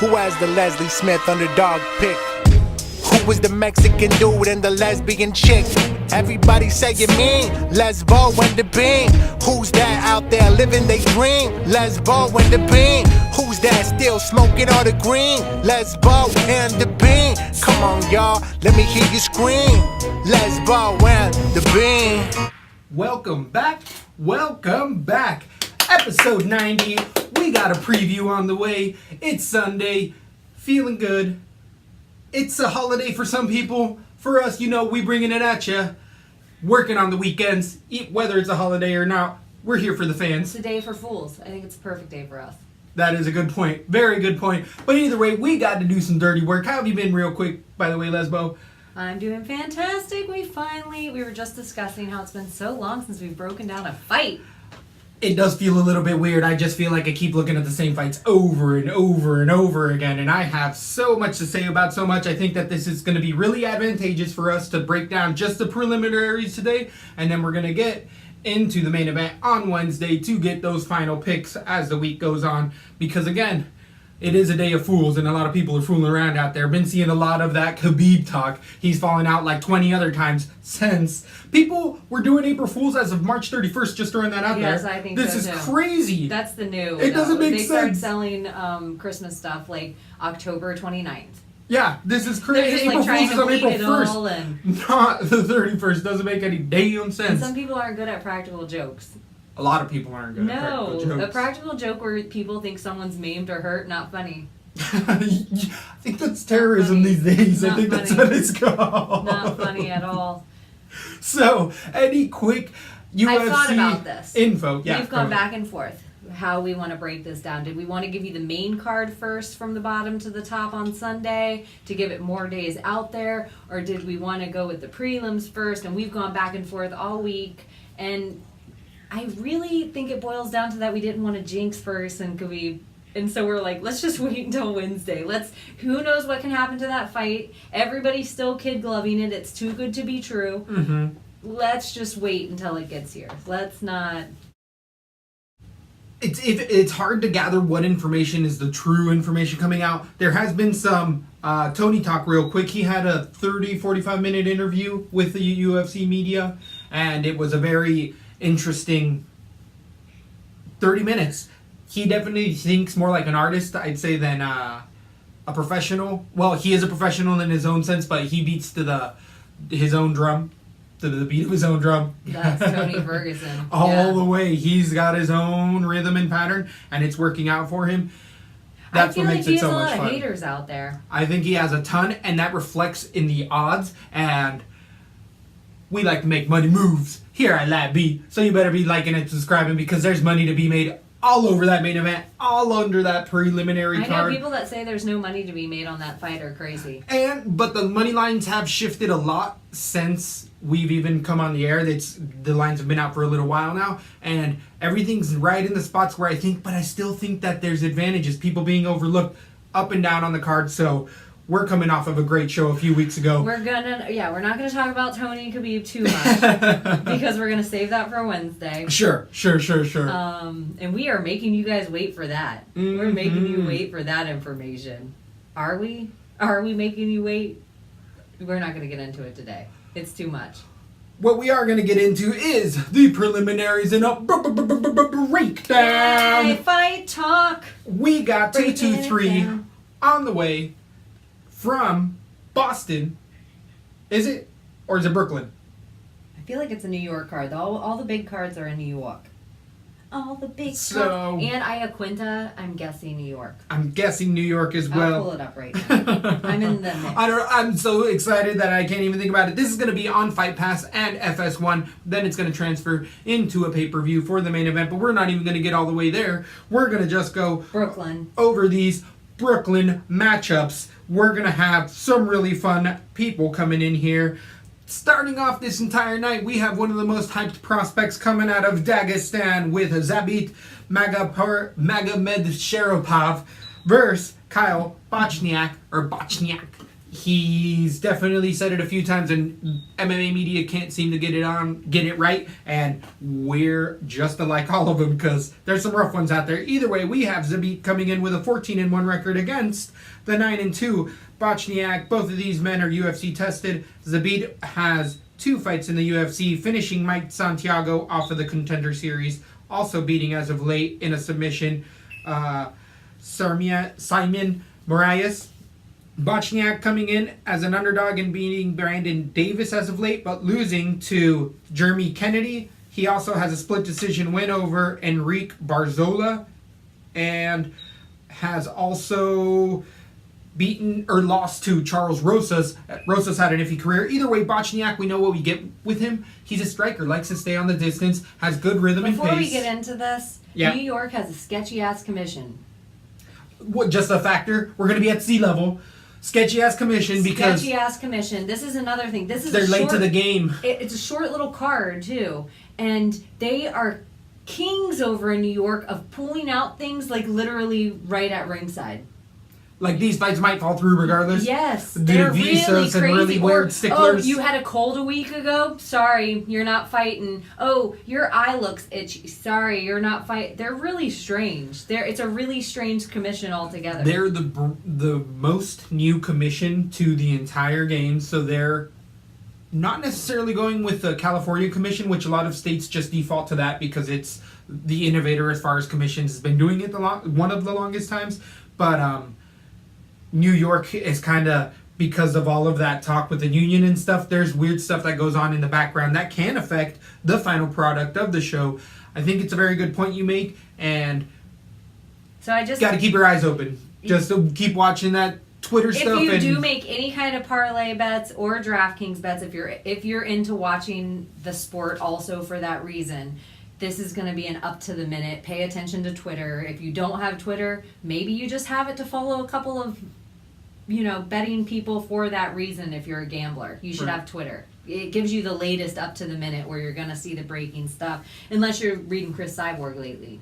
Who has the Leslie Smith underdog pick? Who was the Mexican dude and the lesbian chick? Everybody say you mean Lesbo and The Bean. Who's that out there living they dream? Lesbo and The Bean. Who's that still smoking all the green? Lesbo and The Bean. Come on y'all, let me hear you scream. Lesbo and The Bean. Welcome back. Episode 90. We got a preview on the way. It's Sunday. Feeling good. It's a holiday for some people. For us, we bringing it at you. Working on the weekends, whether it's a holiday or not. We're here for the fans. It's a day for fools. I think it's a perfect day for us. That is a good point. Very good point. But either way, we got to do some dirty work. How have you been real quick, by the way, Lesbo? I'm doing fantastic. We were just discussing how it's been so long since we've broken down a fight. It does feel a little bit weird. I just feel like I keep looking at the same fights over and over and over again, and I have so much to say about so much. I think that this is going to be really advantageous for us to break down just the preliminaries today, and then we're going to get into the main event on Wednesday to get those final picks as the week goes on, because again, it is a day of fools, and a lot of people are fooling around out there. Been seeing a lot of that Khabib talk. He's fallen out like 20 other times since. People were doing April Fools as of March 31st, just throwing that out there. Yes, I think this so, is too. crazy. That's the new. It doesn't make sense. sense. They start selling Christmas stuff like October 29th. Yeah, this is crazy. They're just, April Fools is on April it 1st. and Not the 31st. Doesn't make any damn sense. some people aren't good at practical jokes. A lot of people aren't good at practical No, jokes. a practical joke where people think someone's maimed or hurt, not funny. I think that's terrorism these days. I think that's what it's called. Not funny at all. So, any quick UFC I thought about this. info? Yeah, We've gone back and forth how we want to break this down. Did we want to give you the main card first from the bottom to the top on Sunday to give it more days out there? Or did we want to go with the prelims first? And we've gone back and forth all week. And I really think it boils down to that we didn't want to jinx first and Khabib. And so we're like, let's just wait until Wednesday. Who knows what can happen to that fight? Everybody's still kid gloving it. It's too good to be true. Mm-hmm. Let's just wait until it gets here. Let's not. It's hard to gather what information is the true information coming out. There has been some Tony talk real quick. He had a 45 minute interview with the UFC media, and it was a very interesting 30 minutes. He definitely thinks more like an artist, I'd say, than a professional. Well, he is a professional in his own sense, but he beats to his own drum, to the beat of his own drum. That's Tony Ferguson. All the way. He's got his own rhythm and pattern, and it's working out for him. That's what makes it so much fun. I feel like he has a lot of haters out there. I think he has a ton, and that reflects in the odds, and we like to make money moves here at LaTB, so you better be liking and subscribing because there's money to be made all over that main event, all under that preliminary card. I know people that say there's no money to be made on that fight are crazy. But the money lines have shifted a lot since we've even come on the air. The lines have been out for a little while now, and everything's right in the spots where I still think that there's advantages, people being overlooked up and down on the card. So we're coming off of a great show a few weeks ago. We're not gonna talk about Tony and Khabib too much because we're gonna save that for Wednesday. Sure. And we are making you guys wait for that. Mm-hmm. We're making you wait for that information. Are we? Are we making you wait? We're not gonna get into it today. It's too much. What we are gonna get into is the preliminaries and a breakdown. Yay, fight talk. We got 223 on the way from Boston. Is it? Or is it Brooklyn? I feel like it's a New York card. All the big cards are in New York. All the big cards. And Iaquinta, I'm guessing New York. I'm guessing New York as well. I'll pull it up right now. I'm in the mix. I'm so excited that I can't even think about it. This is going to be on Fight Pass and FS1. Then it's going to transfer into a pay-per-view for the main event. But we're not even going to get all the way there. We're going to just go Brooklyn over these Brooklyn matchups. We're going to have some really fun people coming in here. Starting off this entire night, we have one of the most hyped prospects coming out of Dagestan with Zabit Magomedsharipov versus Kyle Bochniak. He's definitely said it a few times, and MMA media can't seem to get it right, and we're just alike all of them because there's some rough ones out there. Either way, we have Zabit coming in with a 14-1 record against the 9-2 Bochniak. Both of these men are UFC tested. Zabit has 2 fights in the UFC, finishing Mike Santiago off of the Contender Series, also beating as of late in a submission Simon Moraes. Bochniak coming in as an underdog and beating Brandon Davis as of late, but losing to Jeremy Kennedy. He also has a split decision win over Enrique Barzola, and has also beaten or lost to Charles Rosas. Rosas had an iffy career. Either way, Bochniak, we know what we get with him. He's a striker, likes to stay on the distance, has good rhythm and pace. Before we get into this, Yeah. New York has a sketchy-ass commission. What, just a factor? We're going to be at sea level. Sketchy-ass commission because Sketchy-ass commission. This is another thing. This is they're late to the game. It's a short little card, too. And they are kings over in New York of pulling out things like literally right at ringside. Like, these fights might fall through regardless. Yes, Due they're to visas really and crazy. really weird Or, sticklers. oh, you had a cold a week ago? Sorry, you're not fighting. Oh, your eye looks itchy. Sorry, you're not fighting. They're really strange. It's a really strange commission altogether. They're the most new commission to the entire game, so they're not necessarily going with the California commission, which a lot of states just default to that because it's the innovator as far as commissions, has been doing it one of the longest times. But New York is kind of, because of all of that talk with the union and stuff, there's weird stuff that goes on in the background that can affect the final product of the show. I think it's a very good point you make, and so I just got to keep your eyes open. Just to keep watching that Twitter stuff. If you do make any kind of parlay bets or DraftKings bets, if you're into watching the sport also for that reason, this is going to be an up to the minute. Pay attention to Twitter. If you don't have Twitter, maybe you just have it to follow a couple of, betting people for that reason. If you're a gambler, you should have Twitter. It gives you the latest up to the minute where you're going to see the breaking stuff. Unless you're reading Chris Cyborg lately.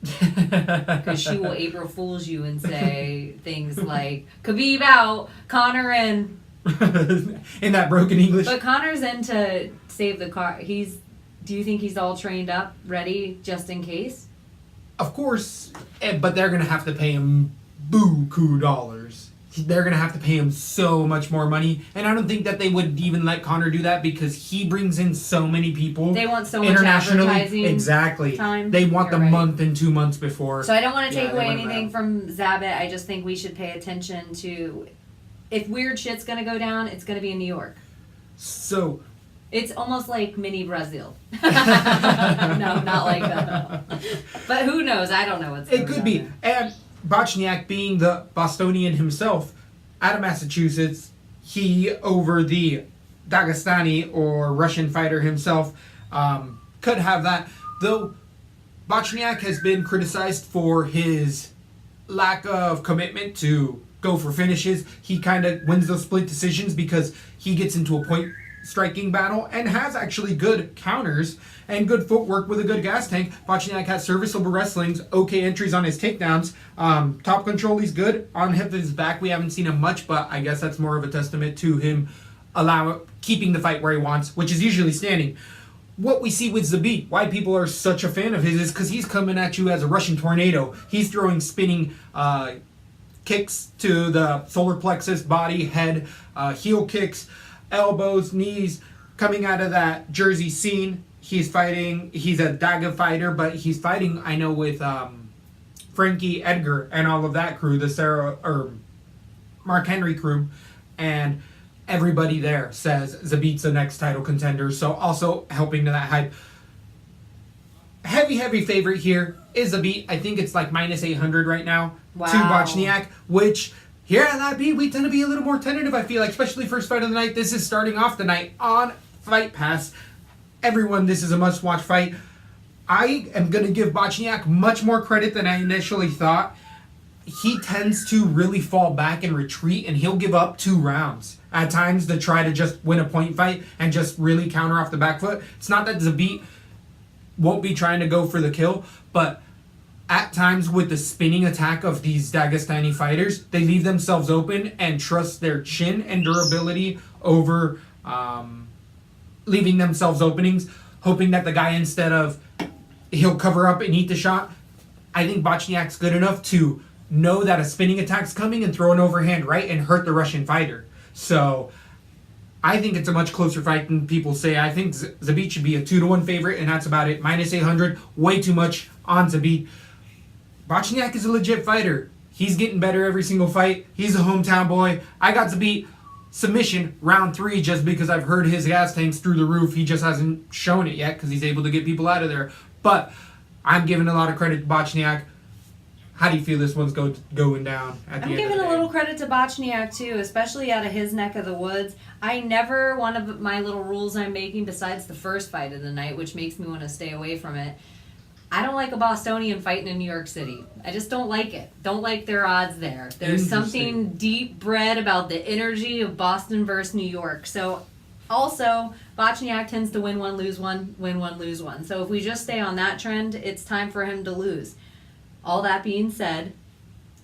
Because she will April Fools you and say things like, Khabib out, Conor in. In that broken English. But Conor's in to save the car. Do you think he's all trained up, ready, just in case? Of course, but they're going to have to pay him buku dollars. They're going to have to pay him so much more money. And I don't think that they would even let Conor do that because he brings in so many people. They want so much advertising. Exactly. Time. They want You're the right. month and 2 months before. So I don't want to take away anything from Zabit. I just think we should pay attention to, if weird shit's going to go down, it's going to be in New York. So it's almost like mini Brazil. No, not like that. But who knows? I don't know what's going on. it could be. And Bochniak, being the Bostonian himself, out of Massachusetts, he, over the Dagestani or Russian fighter himself, could have that. Though Bochniak has been criticized for his lack of commitment to go for finishes. He kind of wins those split decisions because he gets into a point striking battle and has actually good counters and good footwork with a good gas tank. Bochniak has serviceable wrestlings, okay entries on his takedowns. Top control, he's good. On his back, we haven't seen him much, but I guess that's more of a testament to him keeping the fight where he wants, which is usually standing. What we see with Zabit, why people are such a fan of his, is because he's coming at you as a Russian tornado. He's throwing spinning kicks to the solar plexus, body, head, heel kicks, elbows, knees, coming out of that Jersey scene. He's a Daga fighter, but he's fighting, I know, with Frankie Edgar and all of that crew, the Mark Henry crew, and everybody there says Zabit's the next title contender, so also helping to that hype. Heavy favorite here is Zabit. I think it's like minus 800 right now to Bochniak, which here at LaTB we tend to be a little more tentative, I feel like, especially first fight of the night. This is starting off the night on Fight Pass. Everyone, this is a must-watch fight. I am going to give Bochniak much more credit than I initially thought. He tends to really fall back and retreat, and he'll give up 2 rounds at times to try to just win a point fight and just really counter off the back foot. It's not that Zabit won't be trying to go for the kill, but at times with the spinning attack of these Dagestani fighters, they leave themselves open and trust their chin and durability over leaving themselves openings, hoping that the guy, instead of he'll cover up and eat the shot. I think Bochniak's good enough to know that a spinning attack's coming and throw an overhand right and hurt the Russian fighter. So I think it's a much closer fight than people say. I think Zabit should be a 2-1 favorite, and that's about it. Minus 800, way too much on Zabit. Bochniak is a legit fighter. He's getting better every single fight. He's a hometown boy. I got Zabit submission round 3 just because I've heard his gas tank's through the roof. He just hasn't shown it yet because he's able to get people out of there. But I'm giving a lot of credit to Bochniak. How do you feel this one's going down at the end of the day? I'm giving a little credit to Bochniak too, especially out of his neck of the woods. One of my little rules I'm making, besides the first fight of the night, which makes me want to stay away from it, I don't like a Bostonian fighting in New York City. I just don't like it. Don't like their odds there. There's something deep bred about the energy of Boston versus New York. So also, Bochniak tends to win one, lose one, win one, lose one. So if we just stay on that trend, it's time for him to lose. All that being said,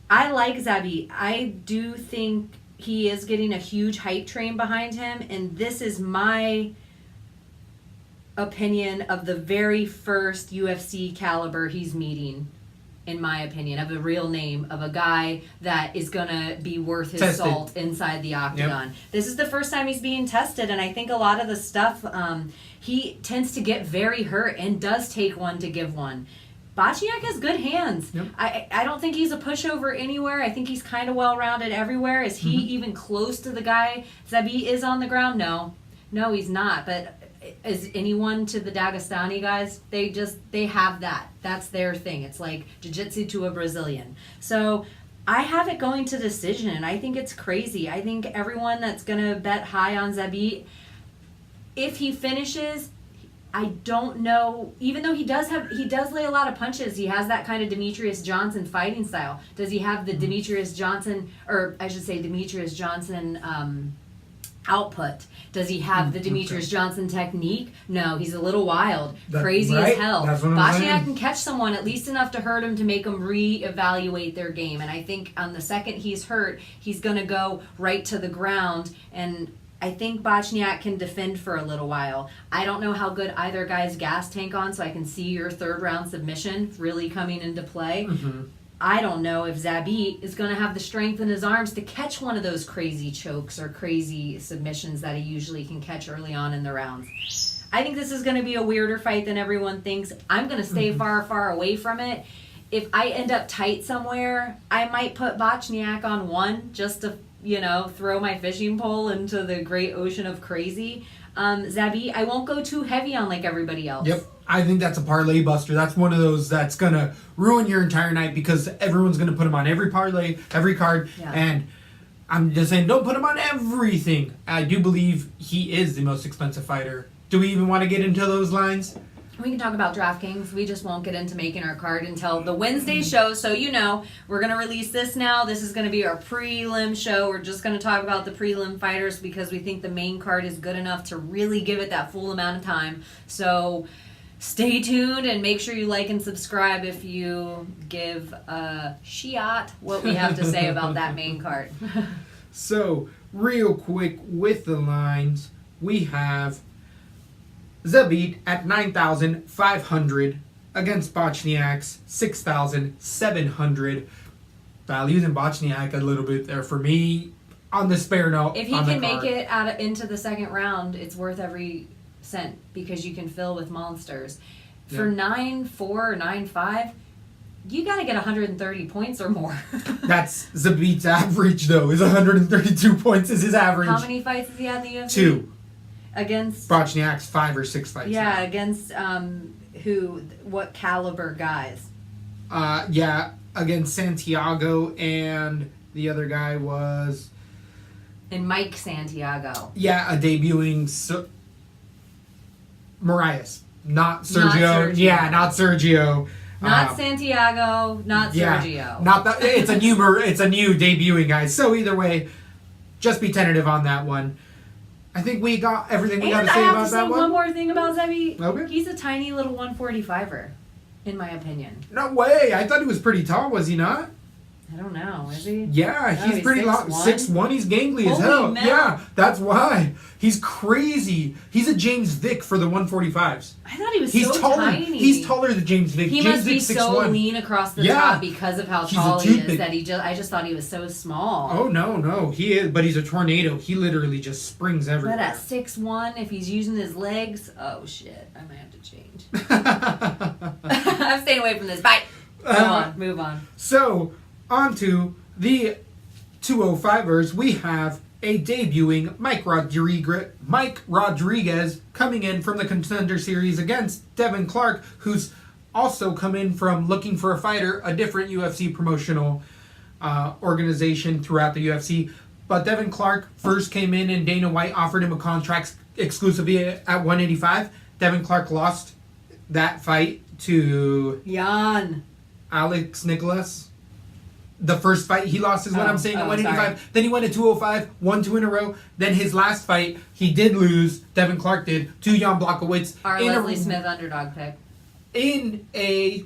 I like Zabit. I do think he is getting a huge hype train behind him, and this is my opinion of the very first UFC caliber he's meeting, in my opinion, of a real name, of a guy that is going to be worth his salt inside the octagon. Yep. This is the first time he's being tested, and I think a lot of the stuff, he tends to get very hurt and does take one to give one. Bochniak has good hands. Yep. I don't think he's a pushover anywhere. I think he's kind of well-rounded everywhere. Is he even close to the guy Zabit is on the ground? No, he's not. But is anyone to the Dagestani guys? They have that. That's their thing. It's like jiu-jitsu to a Brazilian. So I have it going to decision, and I think it's crazy. I think everyone that's going to bet high on Zabit, if he finishes, I don't know, even though he does lay a lot of punches. He has that kind of Demetrius Johnson fighting style. Does he have the Demetrius Johnson output? Does he have the Demetrius Johnson technique? No, he's a little wild, crazy as hell. Bochniak can catch someone at least enough to hurt him to make them reevaluate their game. And I think on the second he's hurt, he's going to go right to the ground, and I think Bochniak can defend for a little while. I don't know how good either guy's gas tank on, so I can see your third round submission really coming into play. I don't know if Zabit is going to have the strength in his arms to catch one of those crazy chokes or crazy submissions that he usually can catch early on in the rounds. I think this is going to be a weirder fight than everyone thinks. I'm going to stay far, far away from it. If I end up tight somewhere, I might put Bochniak on one just to throw my fishing pole into the great ocean of crazy. Zabit, I won't go too heavy on like everybody else. Yep. I think that's a parlay buster. That's one of those that's going to ruin your entire night because everyone's going to put him on every parlay, every card. Yeah. And I'm just saying, don't put him on everything. I do believe he is the most expensive fighter. Do we even want to get into those lines? We can talk about DraftKings. We just won't get into making our card until the Wednesday show. So, we're going to release this now. This is going to be our prelim show. We're just going to talk about the prelim fighters because we think the main card is good enough to really give it that full amount of time. So, stay tuned and make sure you like and subscribe if you give a shiat what we have to say about that main card. So, real quick with the lines, we have Zabit at 9,500 against Bochniak's 6,700. Values in Bochniak a little bit there for me on the spare note. If he can make it into the second round, it's worth every cent because you can fill with monsters. For 9-4 or 9-5, you got to get 130 points or more. That's Zabit's average, though, is 132 points is his average. How many fights has he had in the UFC? 2. Against Bochniak's 5 or 6 fights. Yeah, now. Against what caliber guys? Against Santiago, and the other guy was... And Mike Santiago. Yeah, a debuting Marias. Not Sergio. Yeah, not Sergio. Not Santiago, not Sergio. Not that. It's a new debuting guy. So either way, just be tentative on that one. I think we got everything we got to say about that one. One more thing about Zabit. Okay. He's a tiny little 145er. in my opinion. No way. I thought he was pretty tall, was he not? I don't know. Is he? Yeah, he's pretty long. 6'1". He's gangly as Holy hell. man. Yeah, that's why. He's crazy. He's a James Vick for the 145s. I thought he was He's so taller. tiny. He's taller than James Vick. He James must be Vick's so 6'1". lean across the Yeah. top because of how He's tall a he is toothpick. that I just thought he was so small. Oh, no. He is, but he's a tornado. He literally just springs everywhere. But at 6'1", if he's using his legs, oh shit, I might have to change. I'm staying away from this. Bye. Move on. So, on to the 205ers. We have a debuting Mike Rodriguez coming in from the Contender Series against Devin Clark, who's also come in from looking for a fighter, a different UFC promotional organization throughout the UFC. But Devin Clark first came in and Dana White offered him a contract exclusively at 185. Devin Clark lost that fight to Jan. Alex Nicholas. The first fight he lost is what I'm saying at 185. Sorry. Then he went to 205, won 2 in a row. Then his last fight, he did lose. Devin Clark did to Jan Blachowicz. Our Leslie Smith underdog pick. In a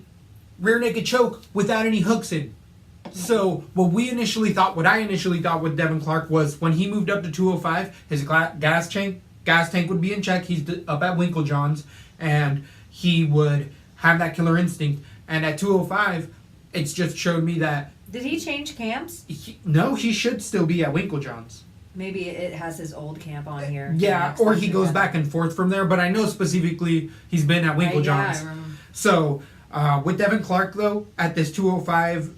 rear naked choke without any hooks in. So what I initially thought with Devin Clark was when he moved up to 205, his gas tank would be in check. He's up at Winklejohn's, and he would have that killer instinct. And at 205, it's just showed me that. Did he change camps? He should still be at Winklejohn's. Maybe it has his old camp on here. Yeah, or he goes back and forth from there. But I know specifically he's been at Winklejohn's. Yeah, I remember. So with Devin Clark, though, at this 205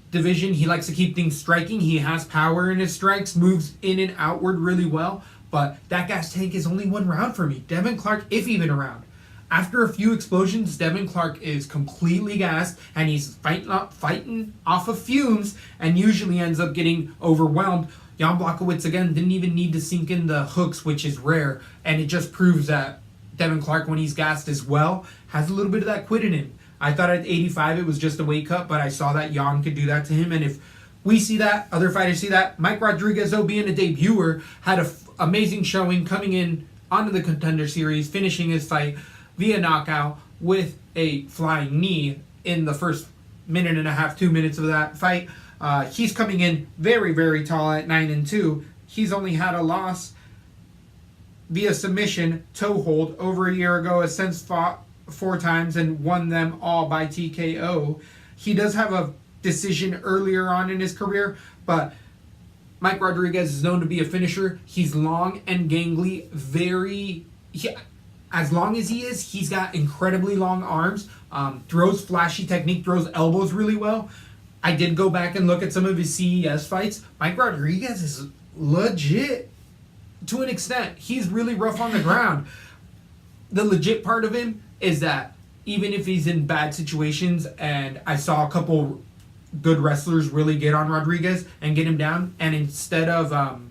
division, he likes to keep things striking. He has power in his strikes, moves in and outward really well. But that gas tank is only 1 round for me. Devin Clark, if even a round. After a few explosions, Devin Clark is completely gassed, and he's fighting off of fumes, and usually ends up getting overwhelmed. Jan Blachowicz, again, didn't even need to sink in the hooks, which is rare, and it just proves that Devin Clark, when he's gassed as well, has a little bit of that quit in him. I thought at 85 it was just a weight cut, but I saw that Jan could do that to him, and if we see that, other fighters see that. Mike Rodriguez, though, being a debuter, had an amazing showing coming in onto the Contender Series, finishing his fight via knockout with a flying knee in the first minute and a half, 2 minutes of that fight. He's coming in very, very tall at 9-2. He's only had a loss via submission, toe hold, over a year ago. Has since fought 4 times and won them all by TKO. He does have a decision earlier on in his career, but Mike Rodriguez is known to be a finisher. He's long and gangly, as long as he is, he's got incredibly long arms, throws flashy technique, throws elbows really well. I did go back and look at some of his CES fights. Mike Rodriguez is legit to an extent. He's really rough on the ground. The legit part of him is that even if he's in bad situations, and I saw a couple good wrestlers really get on Rodriguez and get him down, and instead of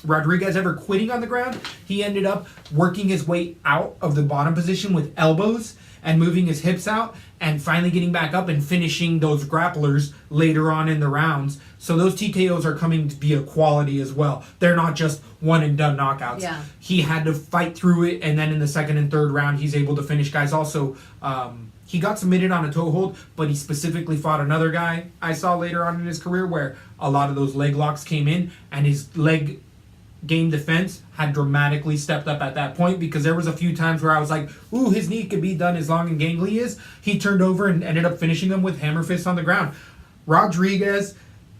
Rodriguez ever quitting on the ground, he ended up working his way out of the bottom position with elbows and moving his hips out and finally getting back up and finishing those grapplers later on in the rounds. So those TKOs are coming via quality as well. They're not just one and done knockouts. Yeah. He had to fight through it, and then in the second and third round, he's able to finish guys. Also, he got submitted on a toe hold, but he specifically fought another guy I saw later on in his career where a lot of those leg locks came in, and his leg game defense had dramatically stepped up at that point, because there was a few times where I was like, ooh, his knee could be done as long and gangly he is. He turned over and ended up finishing him with hammer fists on the ground. Rodriguez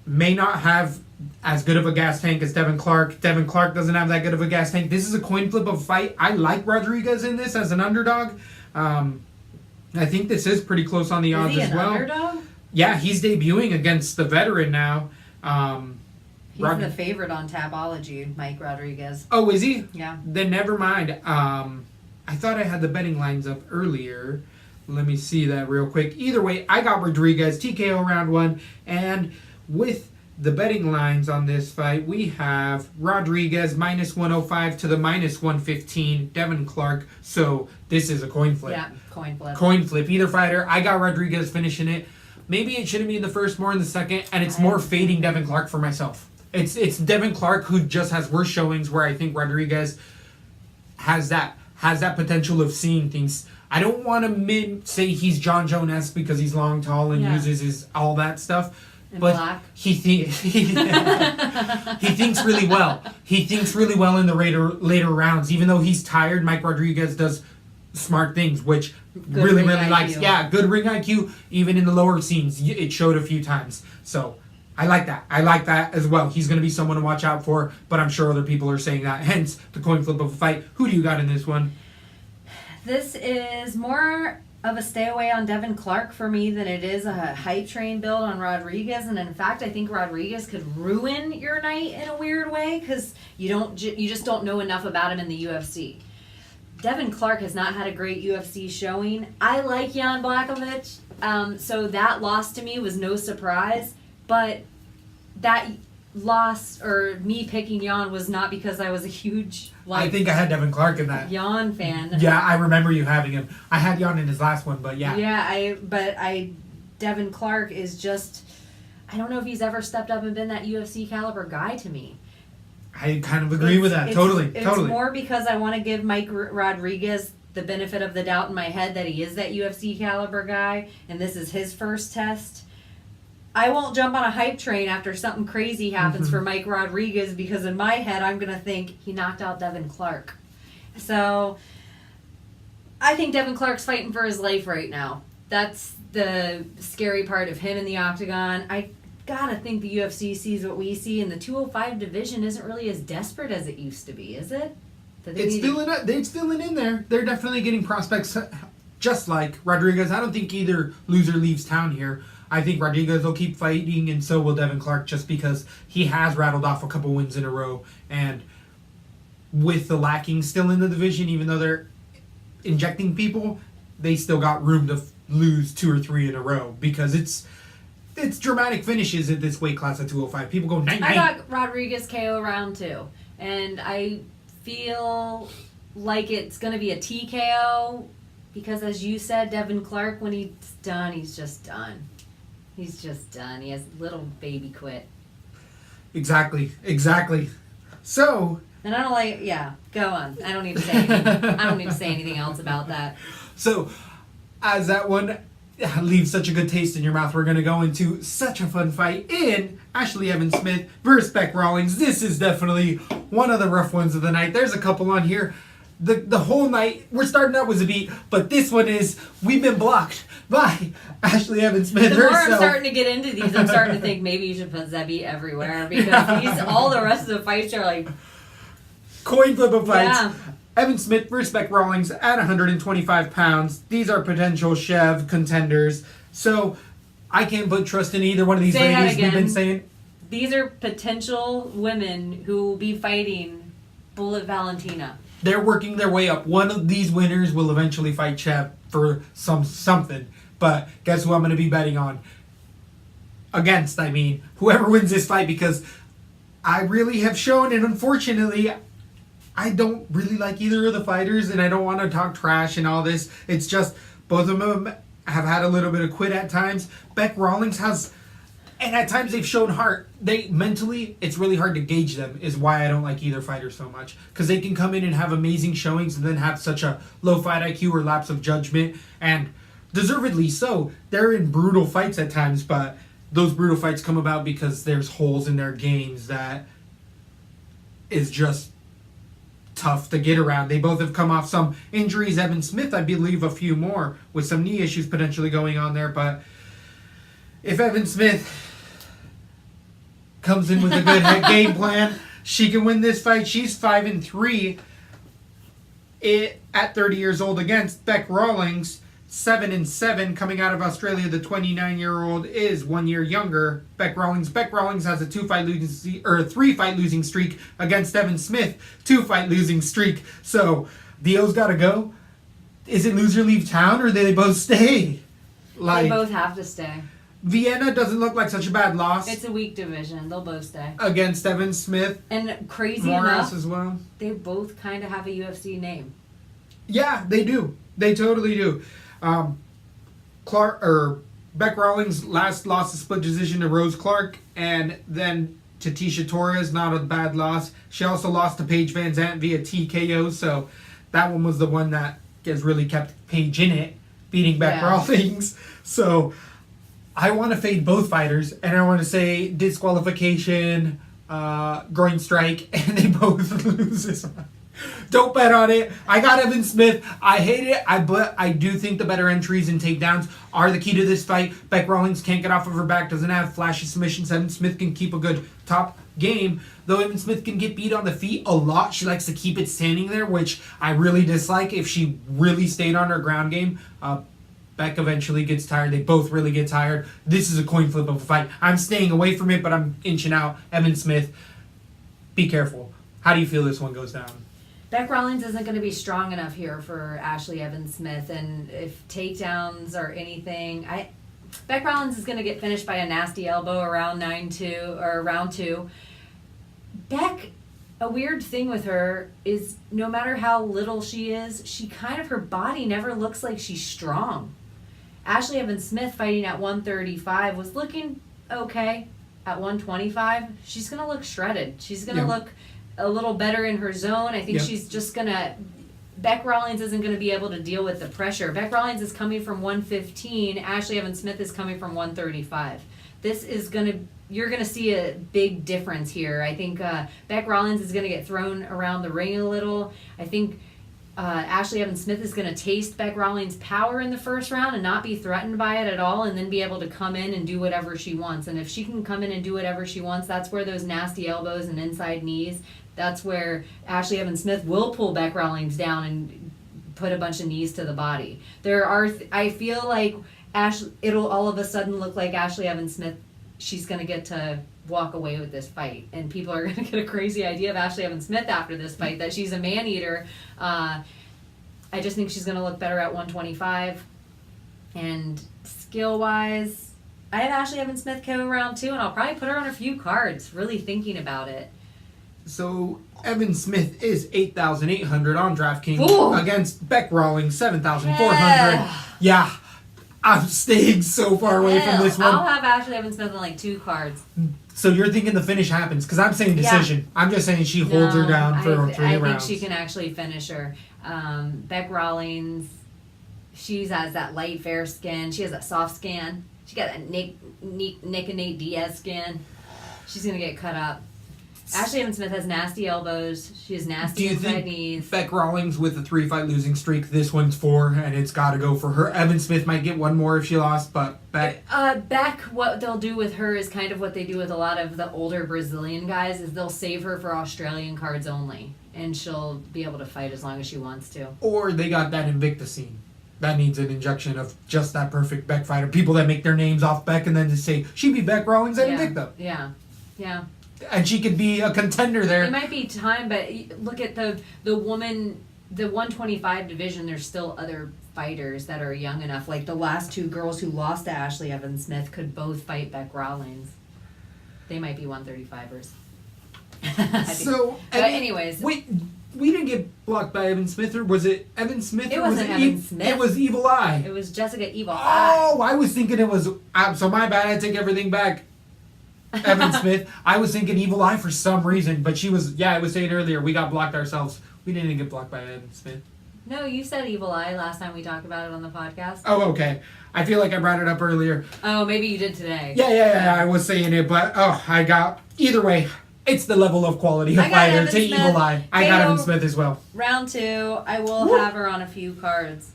may not have as good of a gas tank as Devin Clark. Devin Clark doesn't have that good of a gas tank. This is a coin flip of a fight. I like Rodriguez in this as an underdog. I think this is pretty close on the odds as well. Is he an underdog? Yeah, he's debuting against the veteran now. He's the favorite on Tapology, Mike Rodriguez. Oh, is he? Yeah. Then never mind. I thought I had the betting lines up earlier. Let me see that real quick. Either way, I got Rodriguez, TKO round 1. And with the betting lines on this fight, we have Rodriguez -105 to the -115, Devin Clark. So this is a coin flip. Yeah, coin flip. Coin flip. Either fighter. I got Rodriguez finishing it. Maybe it shouldn't be in the first, more in the second. And it's more fading Devin Clark for myself. It's Devin Clark who just has worse showings, where I think Rodriguez has that potential of seeing things. I don't want to say he's John Jones because he's long, tall, and uses his all that stuff. And but black. he thinks really well. He thinks really well in the later rounds. Even though he's tired, Mike Rodriguez does smart things, which really likes. Yeah, good ring IQ. Even in the lower scenes, it showed a few times. So I like that. I like that as well. He's going to be someone to watch out for. But I'm sure other people are saying that. Hence the coin flip of a fight. Who do you got in this one? This is more of a stay away on Devin Clark for me than it is a hype train build on Rodriguez. And in fact, I think Rodriguez could ruin your night in a weird way because you just don't know enough about him in the UFC. Devin Clark has not had a great UFC showing. I like Jan Blachowicz, so that loss to me was no surprise. But that loss, or me picking Jan, was not because I was a huge I think I had Devin Clark in that. Jan fan. Yeah, I remember you having him. I had Jan in his last one, but yeah. Yeah, Devin Clark is just, I don't know if he's ever stepped up and been that UFC caliber guy to me. I kind of agree with that. Totally. It's more because I want to give Mike Rodriguez the benefit of the doubt in my head that he is that UFC caliber guy, and this is his first test. I won't jump on a hype train after something crazy happens for Mike Rodriguez because in my head I'm going to think he knocked out Devin Clark. So I think Devin Clark's fighting for his life right now. That's the scary part of him in the octagon. I gotta think the UFC sees what we see, and the 205 division isn't really as desperate as it used to be, is it? It's still in there. They're definitely getting prospects just like Rodriguez. I don't think either loser leaves town here. I think Rodriguez will keep fighting, and so will Devin Clark, just because he has rattled off a couple wins in a row. And with the lacking still in the division, even though they're injecting people, they still got room to lose 2 or 3 in a row, because it's dramatic finishes at this weight class at 205. People go 9-9. I got Rodriguez KO round 2, and I feel like it's going to be a TKO because, as you said, Devin Clark, when he's done, he's just done. He's just done. He has little baby quit. Exactly. So... And I don't like... Yeah, go on. I don't need to say anything. I don't need to say anything else about that. So, as that one leaves such a good taste in your mouth, we're going to go into such a fun fight in Ashley Evans-Smith versus Bec Rawlings. This is definitely one of the rough ones of the night. There's a couple on here. The whole night, we're starting out with Zabit, but this one is, we've been blocked by Ashley Evans-Smith herself. The more herself. I'm starting to get into these, I'm starting to think maybe you should put Zabit everywhere, because all the rest of the fights are like... Coin flip of fights. Yeah. Evans-Smith versus Bec Rawlings at 125 pounds. These are potential Chev contenders. So, I can't put trust in either one of these ladies. We've been saying... These are potential women who will be fighting Bullet Valentina. They're working their way up. One of these winners will eventually fight Chev for something. But guess who I'm going to be betting on? Against, I mean. Whoever wins this fight, because I really have shown, and unfortunately, I don't really like either of the fighters, and I don't want to talk trash and all this. It's just both of them have had a little bit of quit at times. Bec Rawlings has... And at times they've shown heart. Mentally, it's really hard to gauge them, is why I don't like either fighter so much. Because they can come in and have amazing showings and then have such a low fight IQ or lapse of judgment. And deservedly so. They're in brutal fights at times, but those brutal fights come about because there's holes in their games that is just tough to get around. They both have come off some injuries. Evans-Smith, I believe, a few more, with some knee issues potentially going on there. But if Evans-Smith comes in with a good game plan, she can win this fight. She's 5-3 at 30 years old against Bec Rawlings, 7-7 coming out of Australia. The 29-year-old is 1 year younger. Bec Rawlings has a 3-fight losing streak against Evans-Smith, 2-fight losing streak. So the O's got to go. Is it loser leave town, or do they both stay? They both have to stay. Vienna doesn't look like such a bad loss. It's a weak division. They'll both stay. Against Evans-Smith. And crazy Morris enough, as well. They both kind of have a UFC name. Yeah, they do. They totally do. Bec Rawlings last lost a split decision to Rose Clark, and then to Tisha Torres, not a bad loss. She also lost to Paige Van Zant via TKO, so that one was the one that has really kept Paige in it, beating Beck Yeah. Rawlings. So I want to fade both fighters, and I want to say disqualification, groin strike, and they both lose this one. Don't bet on it. I got Evan Smith. I hate it. But I do think the better entries and takedowns are the key to this fight. Beck Rawlings can't get off of her back, doesn't have flashy submissions. Evan Smith can keep a good top game. Though Evan Smith can get beat on the feet a lot, she likes to keep it standing there, which I really dislike. If she really stayed on her ground game, Beck eventually gets tired. They both really get tired. This is a coin flip of a fight. I'm staying away from it, but I'm inching out. Evan Smith, be careful. How do you feel this one goes down? Beck Rawlings isn't going to be strong enough here for Ashley Evans Smith, and if takedowns or anything, Beck Rawlings is going to get finished by a nasty elbow around round two. Beck, a weird thing with her is no matter how little she is, her body never looks like she's strong. Ashley Evans Smith fighting at 135 was looking okay. At 125, she's going to look shredded. She's going to look a little better in her zone. I think she's just going to... Beck Rawlings isn't going to be able to deal with the pressure. Beck Rawlings is coming from 115. Ashley Evans Smith is coming from 135. This is going to... You're going to see a big difference here. I think Beck Rawlings is going to get thrown around the ring a little. I think Ashley Evans Smith is going to taste Beck Rawlings' power in the first round and not be threatened by it at all, and then be able to come in and do whatever she wants. And if she can come in and do whatever she wants, that's where those nasty elbows and inside knees, that's where Ashley Evans Smith will pull Beck Rawlings down and put a bunch of knees to the body. I feel like it'll all of a sudden look like Ashley Evans Smith, she's going to get to walk away with this fight, and people are going to get a crazy idea of Ashley Evans Smith after this fight, that she's a man-eater. I just think she's going to look better at 125, and skill-wise, I have Ashley Evans Smith KO round 2, and I'll probably put her on a few cards, really thinking about it. So Evan Smith is 8,800 on DraftKings against Beck Rawlings 7,400. Yeah. I'm staying so far away from this one. I'll have Ashley Evans Smith on like 2 cards. So you're thinking the finish happens? Because I'm saying decision. Yeah. I'm just saying she holds her down for 3 rounds. I think she can actually finish her. Beck Rawlings, she has that light fair skin. She has that soft skin. She got that Nick and Nate Diaz skin. She's going to get cut up. Ashley Evans Smith has nasty elbows. She has nasty inside knees. Beck Rawlings with a 3-fight losing streak, this one's 4, and it's got to go for her. Evan Smith might get one more if she lost, but Beck... Beck, what they'll do with her is kind of what they do with a lot of the older Brazilian guys, is they'll save her for Australian cards only, and she'll be able to fight as long as she wants to. Or they got that Invicta scene. That needs an injection of just that perfect Beck fighter. People that make their names off Beck and then just say, she beat Beck Rawlings at Invicta. Yeah. And she could be a contender there. It might be time, but look at the woman, the 125 division, there's still other fighters that are young enough. Like the last 2 girls who lost to Ashley Evans Smith could both fight Beck Rawlings. They might be 135ers. But anyways. Wait, we didn't get blocked by Evan Smith, or was it Evan Smith? It wasn't Evan Smith. It was Evil Eye. It was Jessica Evil Eye. Oh, I was thinking it was... so my bad, I take everything back. Evan Smith. I was thinking Evil Eye for some reason, but she was... Yeah, I was saying earlier, we got blocked ourselves. We didn't get blocked by Evan Smith. No, you said Evil Eye last time we talked about it on the podcast. Oh, okay. I feel like I brought it up earlier. Oh, maybe you did today. Yeah, I was saying it, but I got... Either way, it's the level of quality of fighter to Evil Eye. I got Evan Smith as well. Round 2, I will have her on a few cards.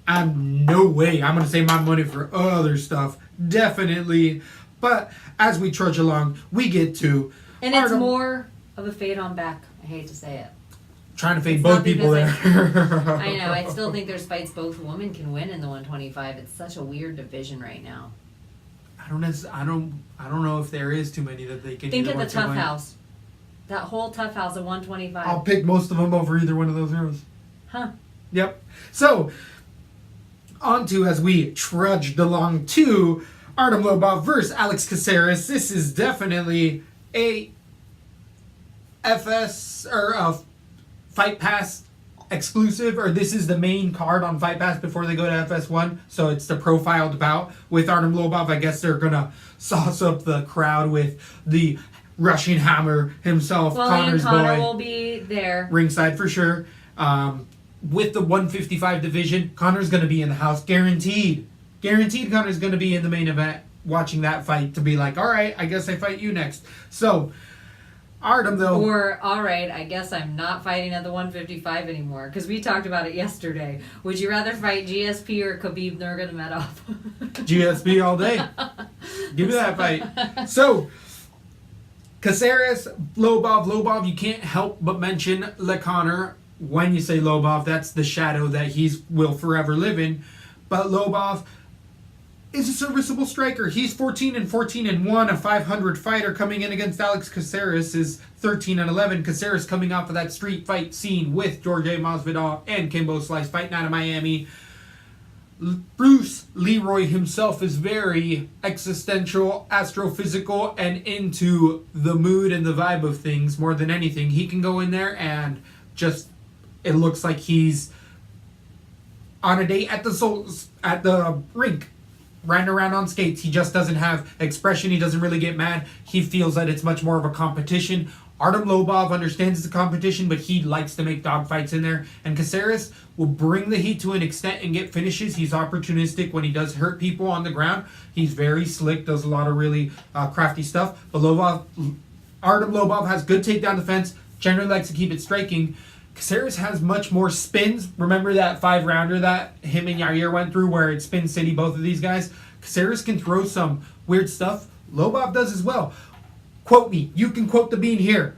No way. I'm going to save my money for other stuff. Definitely. But as we trudge along, we get to... And it's more of a fade on Beck. I hate to say it. Trying to fade both people there. I know. I still think there's fights both women can win in the 125. It's such a weird division right now. I don't know if there is too many that they can... Think of the Tough House. That whole Tough House at 125. I'll pick most of them over either one of those rows. Huh. Yep. So, on to, as we trudged along to... Artem Lobov versus Alex Caceres. This is definitely a FS or a Fight Pass exclusive, or this is the main card on Fight Pass before they go to FS1. So it's the profiled bout with Artem Lobov. I guess they're gonna sauce up the crowd with the Russian Hammer himself, well, Connor's Connor boy. Will be there Ringside for sure. with the 155 division, Conor's going to be in the house, guaranteed. Guaranteed Conor's going to be in the main event watching that fight to be like, all right, I guess I fight you next. So, Artem, though. Or, all right, I guess I'm not fighting at the 155 anymore. Because we talked about it yesterday. Would you rather fight GSP or Khabib Nurmagomedov? GSP all day. Give me that fight. So, Caceres, Lobov, you can't help but mention Conor when you say Lobov. That's the shadow that will forever live in. But Lobov is a serviceable striker. He's 14-14-1, a 500 fighter. Coming in against Alex Caceres is 13-11. Caceres coming off of that street fight scene with Jorge Masvidal and Kimbo Slice fighting out of Miami. Bruce Leroy himself is very existential, astrophysical, and into the mood and the vibe of things more than anything. He can go in there and just, it looks like he's on a date at the rink, riding around on skates. He just doesn't have expression. He doesn't really get mad. He feels that it's much more of a competition. Artem Lobov understands it's a competition, but he likes to make dogfights in there. And Caceres will bring the heat to an extent and get finishes. He's opportunistic when he does hurt people on the ground. He's very slick, does a lot of really crafty stuff. But Artem Lobov has good takedown defense, generally likes to keep it striking. Caceres has much more spins. Remember that 5-rounder that him and Yair went through where it's Spin City, both of these guys? Caceres can throw some weird stuff. Lobov does as well. Quote me. You can quote the bean here.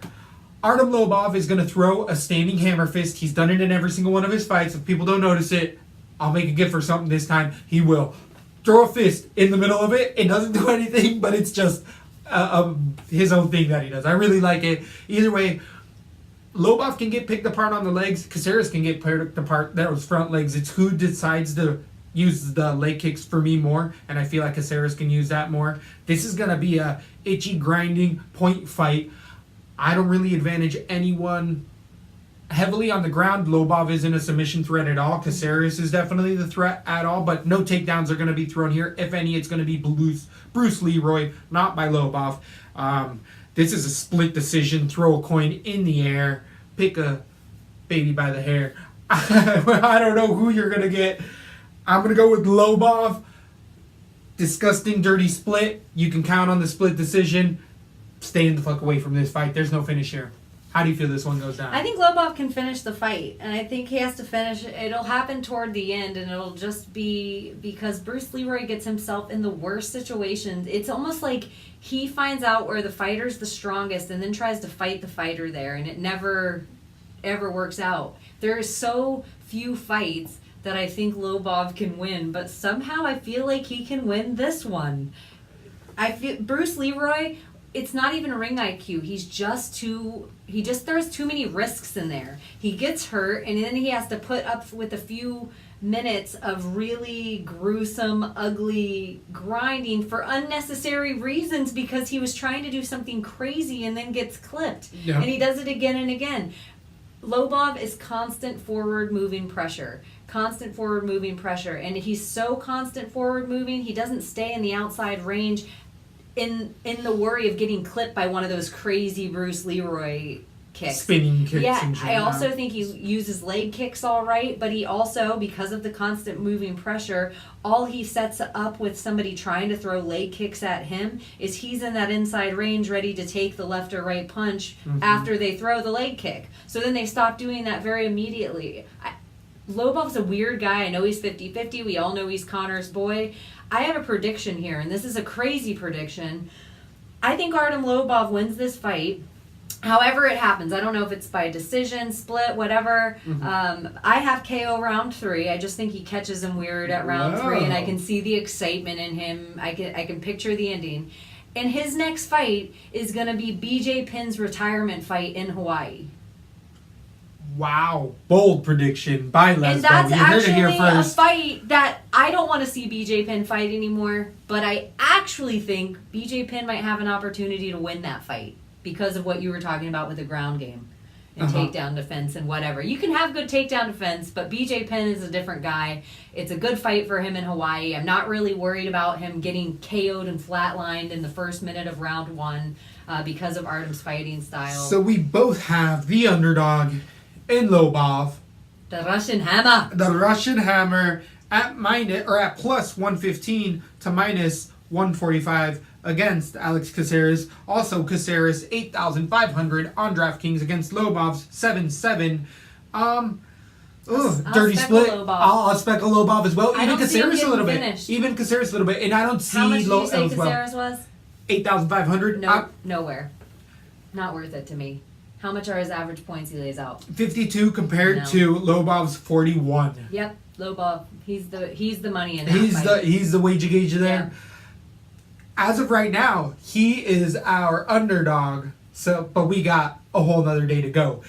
Artem Lobov is going to throw a standing hammer fist. He's done it in every single one of his fights. If people don't notice it, I'll make a gift or something this time. He will throw a fist in the middle of it. It doesn't do anything, but it's just his own thing that he does. I really like it. Either way, Lobov can get picked apart on the legs. Caceres can get picked apart those front legs. It's who decides to use the leg kicks for me more, and I feel like Caceres can use that more. This is going to be a itchy, grinding point fight. I don't really advantage anyone heavily on the ground. Lobov isn't a submission threat at all. Caceres is definitely the threat at all, but no takedowns are going to be thrown here. If any, it's going to be Bruce Leroy, not by Lobov. This is a split decision. Throw a coin in the air. Pick a baby by the hair. I don't know who you're going to get. I'm going to go with Lobov. Disgusting, dirty split. You can count on the split decision. Staying the fuck away from this fight. There's no finish here. How do you feel this one goes down? I think Lobov can finish the fight, and I think he has to finish. It'll happen toward the end, and it'll just be because Bruce Leroy gets himself in the worst situations. It's almost like he finds out where the fighter's the strongest and then tries to fight the fighter there, and it never, ever works out. There are so few fights that I think Lobov can win, but somehow I feel like he can win this one. I feel Bruce Leroy, it's not even ring IQ. He just throws too many risks in there. He gets hurt, and then he has to put up with a few minutes of really gruesome, ugly grinding for unnecessary reasons because he was trying to do something crazy and then gets clipped. Yeah. And he does it again and again. Lobov is constant forward moving pressure. And he's so constant forward moving, he doesn't stay in the outside range in the worry of getting clipped by one of those crazy Bruce Leroy kicks. Spinning kicks. Yeah, and shit. I also think he uses leg kicks all right, but he also, because of the constant moving pressure, all he sets up with somebody trying to throw leg kicks at him is he's in that inside range ready to take the left or right punch after they throw the leg kick. So then they stop doing that very immediately. Lobov's a weird guy. I know he's 50-50. We all know he's Conor's boy. I have a prediction here, and this is a crazy prediction. I think Artem Lobov wins this fight. However it happens, I don't know if it's by decision, split, whatever. I have KO round 3. I just think he catches him weird at round 3, and I can see the excitement in him. I can picture the ending. And his next fight is going to be BJ Penn's retirement fight in Hawaii. Wow. Bold prediction by Lesbo. And that's you heard it here actually a first. fight that I don't want to see BJ Penn fight anymore, but I actually think BJ Penn might have an opportunity to win that fight because of what you were talking about with the ground game and takedown defense and whatever. You can have good takedown defense, but BJ Penn is a different guy. It's a good fight for him in Hawaii. I'm not really worried about him getting KO'd and flatlined in the first minute of round 1 because of Artem's fighting style. So we both have the underdog in Lobov. The Russian Hammer. The Russian Hammer at plus 115 to minus 145 against Alex Caceres. Also Caceres 8,500 on DraftKings against Lobov's 7-7. Dirty split. I'll spec a Lobov as well. Even Caceres a little bit. Even Caceres a little bit. And I don't see How much did you say as well. Caceres was? 8,500. No, nowhere. Not worth it to me. How much are his average points he lays out? 52 compared to Lobov's 41. Yep, Lobov. He's the money in that fight. He's the wager gauge there. Yeah. As of right now, he is our underdog. So, but we got a whole nother day to go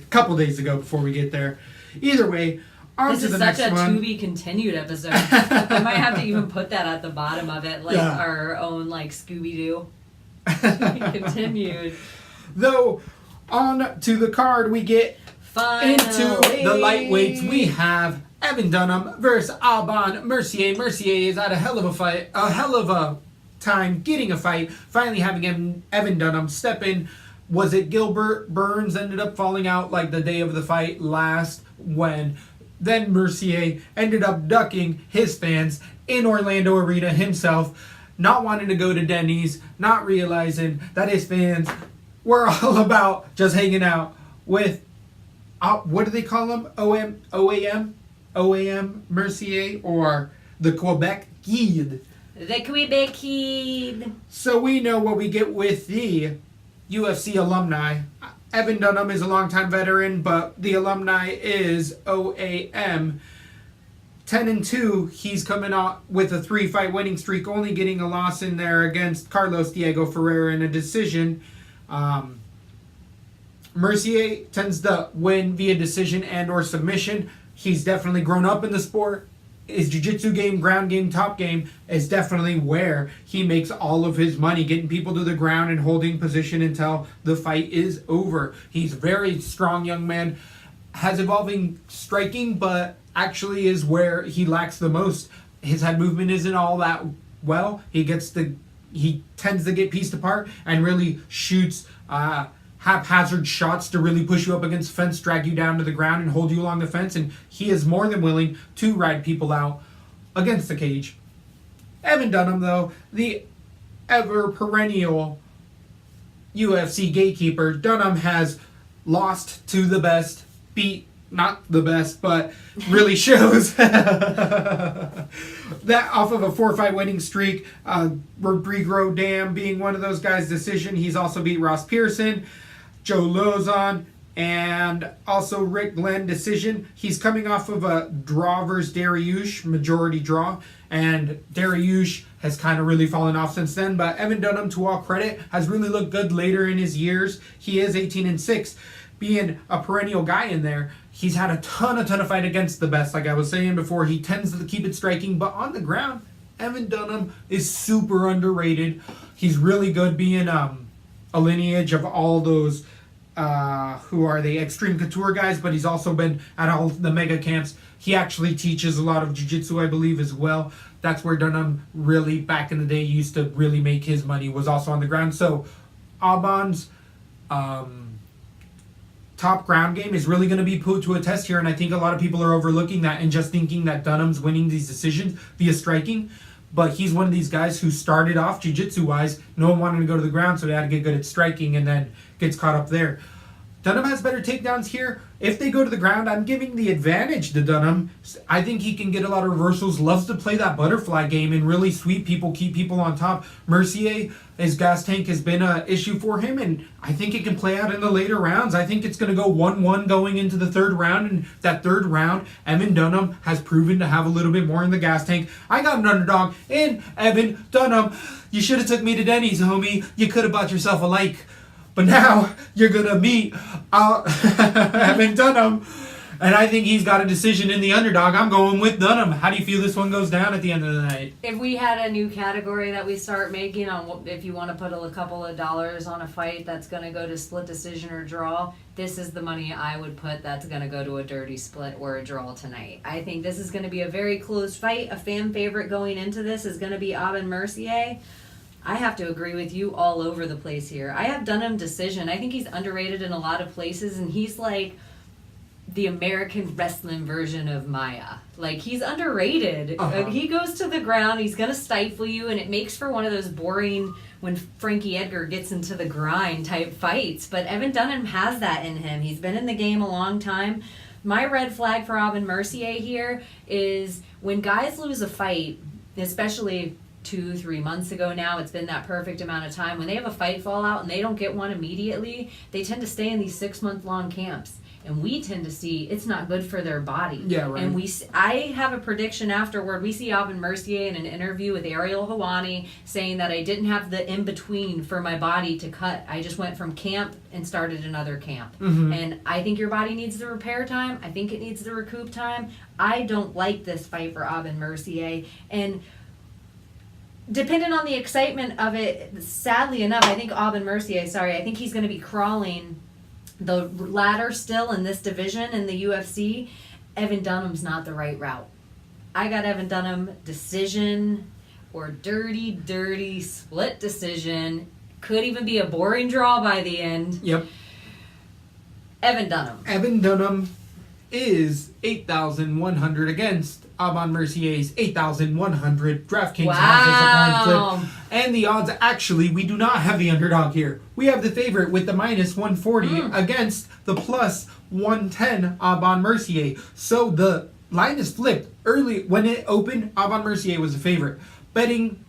couple days to go before we get there. Either way, on to the next one. This is such a to be continued episode. I might have to even put that at the bottom of it, like our own like Scooby-Doo. Continued. Though, on to the card, we get into the lightweights. We have Evan Dunham versus Alban Mercier. Mercier is at a hell of a time getting a fight. Finally having Evan Dunham step in. Was it Gilbert Burns ended up falling out like the day of the fight last, when then Mercier ended up ducking his fans in Orlando Arena himself, not wanting to go to Denny's, not realizing that his fans were all about just hanging out with, what do they call him? OAM Mercier, or the Quebec Guide. The Quebec Guide. So we know what we get with the UFC alumni. Evan Dunham is a longtime veteran, but the alumni is OAM. 10-2, he's coming out with a 3-fight winning streak, only getting a loss in there against Carlos Diego Ferreira in a decision. Mercier tends to win via decision and or submission. He's definitely grown up in the sport. His jiu-jitsu game, ground game, top game is definitely where he makes all of his money, getting people to the ground and holding position until the fight is over. He's a very strong young man, has evolving striking, but actually is where he lacks the most. His head movement isn't all that well. He tends to get pieced apart and really shoots haphazard shots to really push you up against the fence, drag you down to the ground, and hold you along the fence. And he is more than willing to ride people out against the cage. Evan Dunham, though, the ever perennial UFC gatekeeper, Dunham has lost to the best, beat not the best, but really shows that off of a 4-fight winning streak. Rodrigo Dam being one of those guys' decision. He's also beat Ross Pearson, Joe Lozon, and also Rick Glenn decision. He's coming off of a draw versus Dariush, majority draw, and Dariush has kind of really fallen off since then. But Evan Dunham, to all credit, has really looked good later in his years. He is 18-6. Being a perennial guy in there, he's had a ton of fight against the best. Like I was saying before, he tends to keep it striking, but on the ground, Evan Dunham is super underrated. He's really good, being a lineage of all those who are the Extreme Couture guys, but he's also been at all the mega camps. He actually teaches a lot of jiu-jitsu, I believe, as well. That's where Dunham really, back in the day, used to really make his money, was also on the ground. So Alban's top ground game is really going to be put to a test here, and I think a lot of people are overlooking that and just thinking that Dunham's winning these decisions via striking. But he's one of these guys who started off jiu-jitsu-wise, no one wanted to go to the ground, so they had to get good at striking and then gets caught up there. Dunham has better takedowns here. If they go to the ground, I'm giving the advantage to Dunham. I think he can get a lot of reversals, loves to play that butterfly game and really sweep people, keep people on top. Mercier, his gas tank has been an issue for him, and I think it can play out in the later rounds. I think it's going to go 1-1 going into the third round, and that third round, Evan Dunham has proven to have a little bit more in the gas tank. I got an underdog in Evan Dunham. You should have took me to Denny's, homie. You could have bought yourself a like. But now you're going to meet Evan Dunham. And I think he's got a decision in the underdog. I'm going with Dunham. How do you feel this one goes down at the end of the night? If we had a new category that we start making on, if you want to put a couple of dollars on a fight that's going to go to split decision or draw, this is the money I would put that's going to go to a dirty split or a draw tonight. I think this is going to be a very close fight. A fan favorite going into this is going to be Alban Mercier. I have to agree with you all over the place here. I have Dunham decision. I think he's underrated in a lot of places, and he's like the American wrestling version of Maya. Like, he's underrated. He goes to the ground, he's going to stifle you, and it makes for one of those boring, when Frankie Edgar gets into the grind type fights. But Evan Dunham has that in him. He's been in the game a long time. My red flag for Aubin Mercier here is when guys lose a fight, especially 2-3 months ago now, it's been that perfect amount of time. When they have a fight fallout and they don't get one immediately, they tend to stay in these 6-month-long camps. And we tend to see it's not good for their body. Yeah, right. And I have a prediction afterward. We see Aubin Mercier in an interview with Ariel Helwani saying that I didn't have the in-between for my body to cut. I just went from camp and started another camp. Mm-hmm. And I think your body needs the repair time. I think it needs the recoup time. I don't like this fight for Aubin Mercier. And depending on the excitement of it, sadly enough, I think Aubin Mercier, I think he's going to be crawling the ladder still in this division in the UFC. Evan Dunham's not the right route. I got Evan Dunham decision or dirty split decision. Could even be a boring draw by the end. Yep. Evan Dunham. Evan Dunham is 8,100 against Aubin Mercier's 8,100. DraftKings has this a coin flip. And the odds, actually, we do not have the underdog here. We have the favorite with the minus 140 against the plus 110 Aubin Mercier. So the line is flipped. Early, when it opened, Aubin Mercier was the favorite. Betting,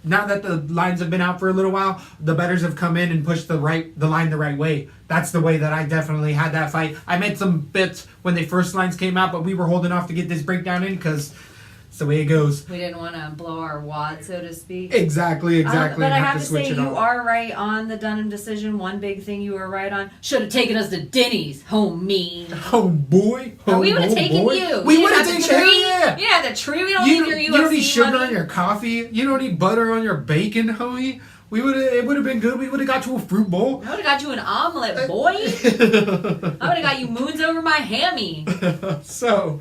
now that the lines have been out for a little while, the bettors have come in and pushed the line the right way. That's the way that I definitely had that fight. I made some bets when the first lines came out, but we were holding off to get this breakdown in because it's the way it goes. We didn't want to blow our wad, so to speak. Exactly. But and I have to switch say, you are right on the Dunham decision. One big thing you were right on. Should have taken us to Denny's, homie. Oh, boy. We would have taken you. We would have taken you. Yeah, the tree. We don't need your UFC You don't need sugar money. on your coffee. You don't need butter on your bacon, homie. It would have been good. We would have got you a fruit bowl. I would have got you an omelet, boy. I would have got you moons over my hammy. So,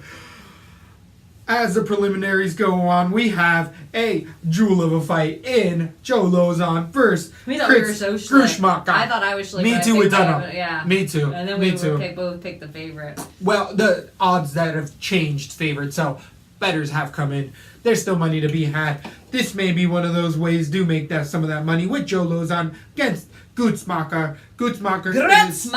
as the preliminaries go on, we have a jewel of a fight in Joe Lozon versus We thought we were so slick. Grushmaka. I thought I was slick. Me too with Dunham. Yeah. Me too. And then Me we too. both picked the favorite. Well, the odds that have changed favored, so bettors have come in. There's still money to be had. This may be one of those ways to make some of that money with Joe Lozon against Gutsmacher. Gutsmacher is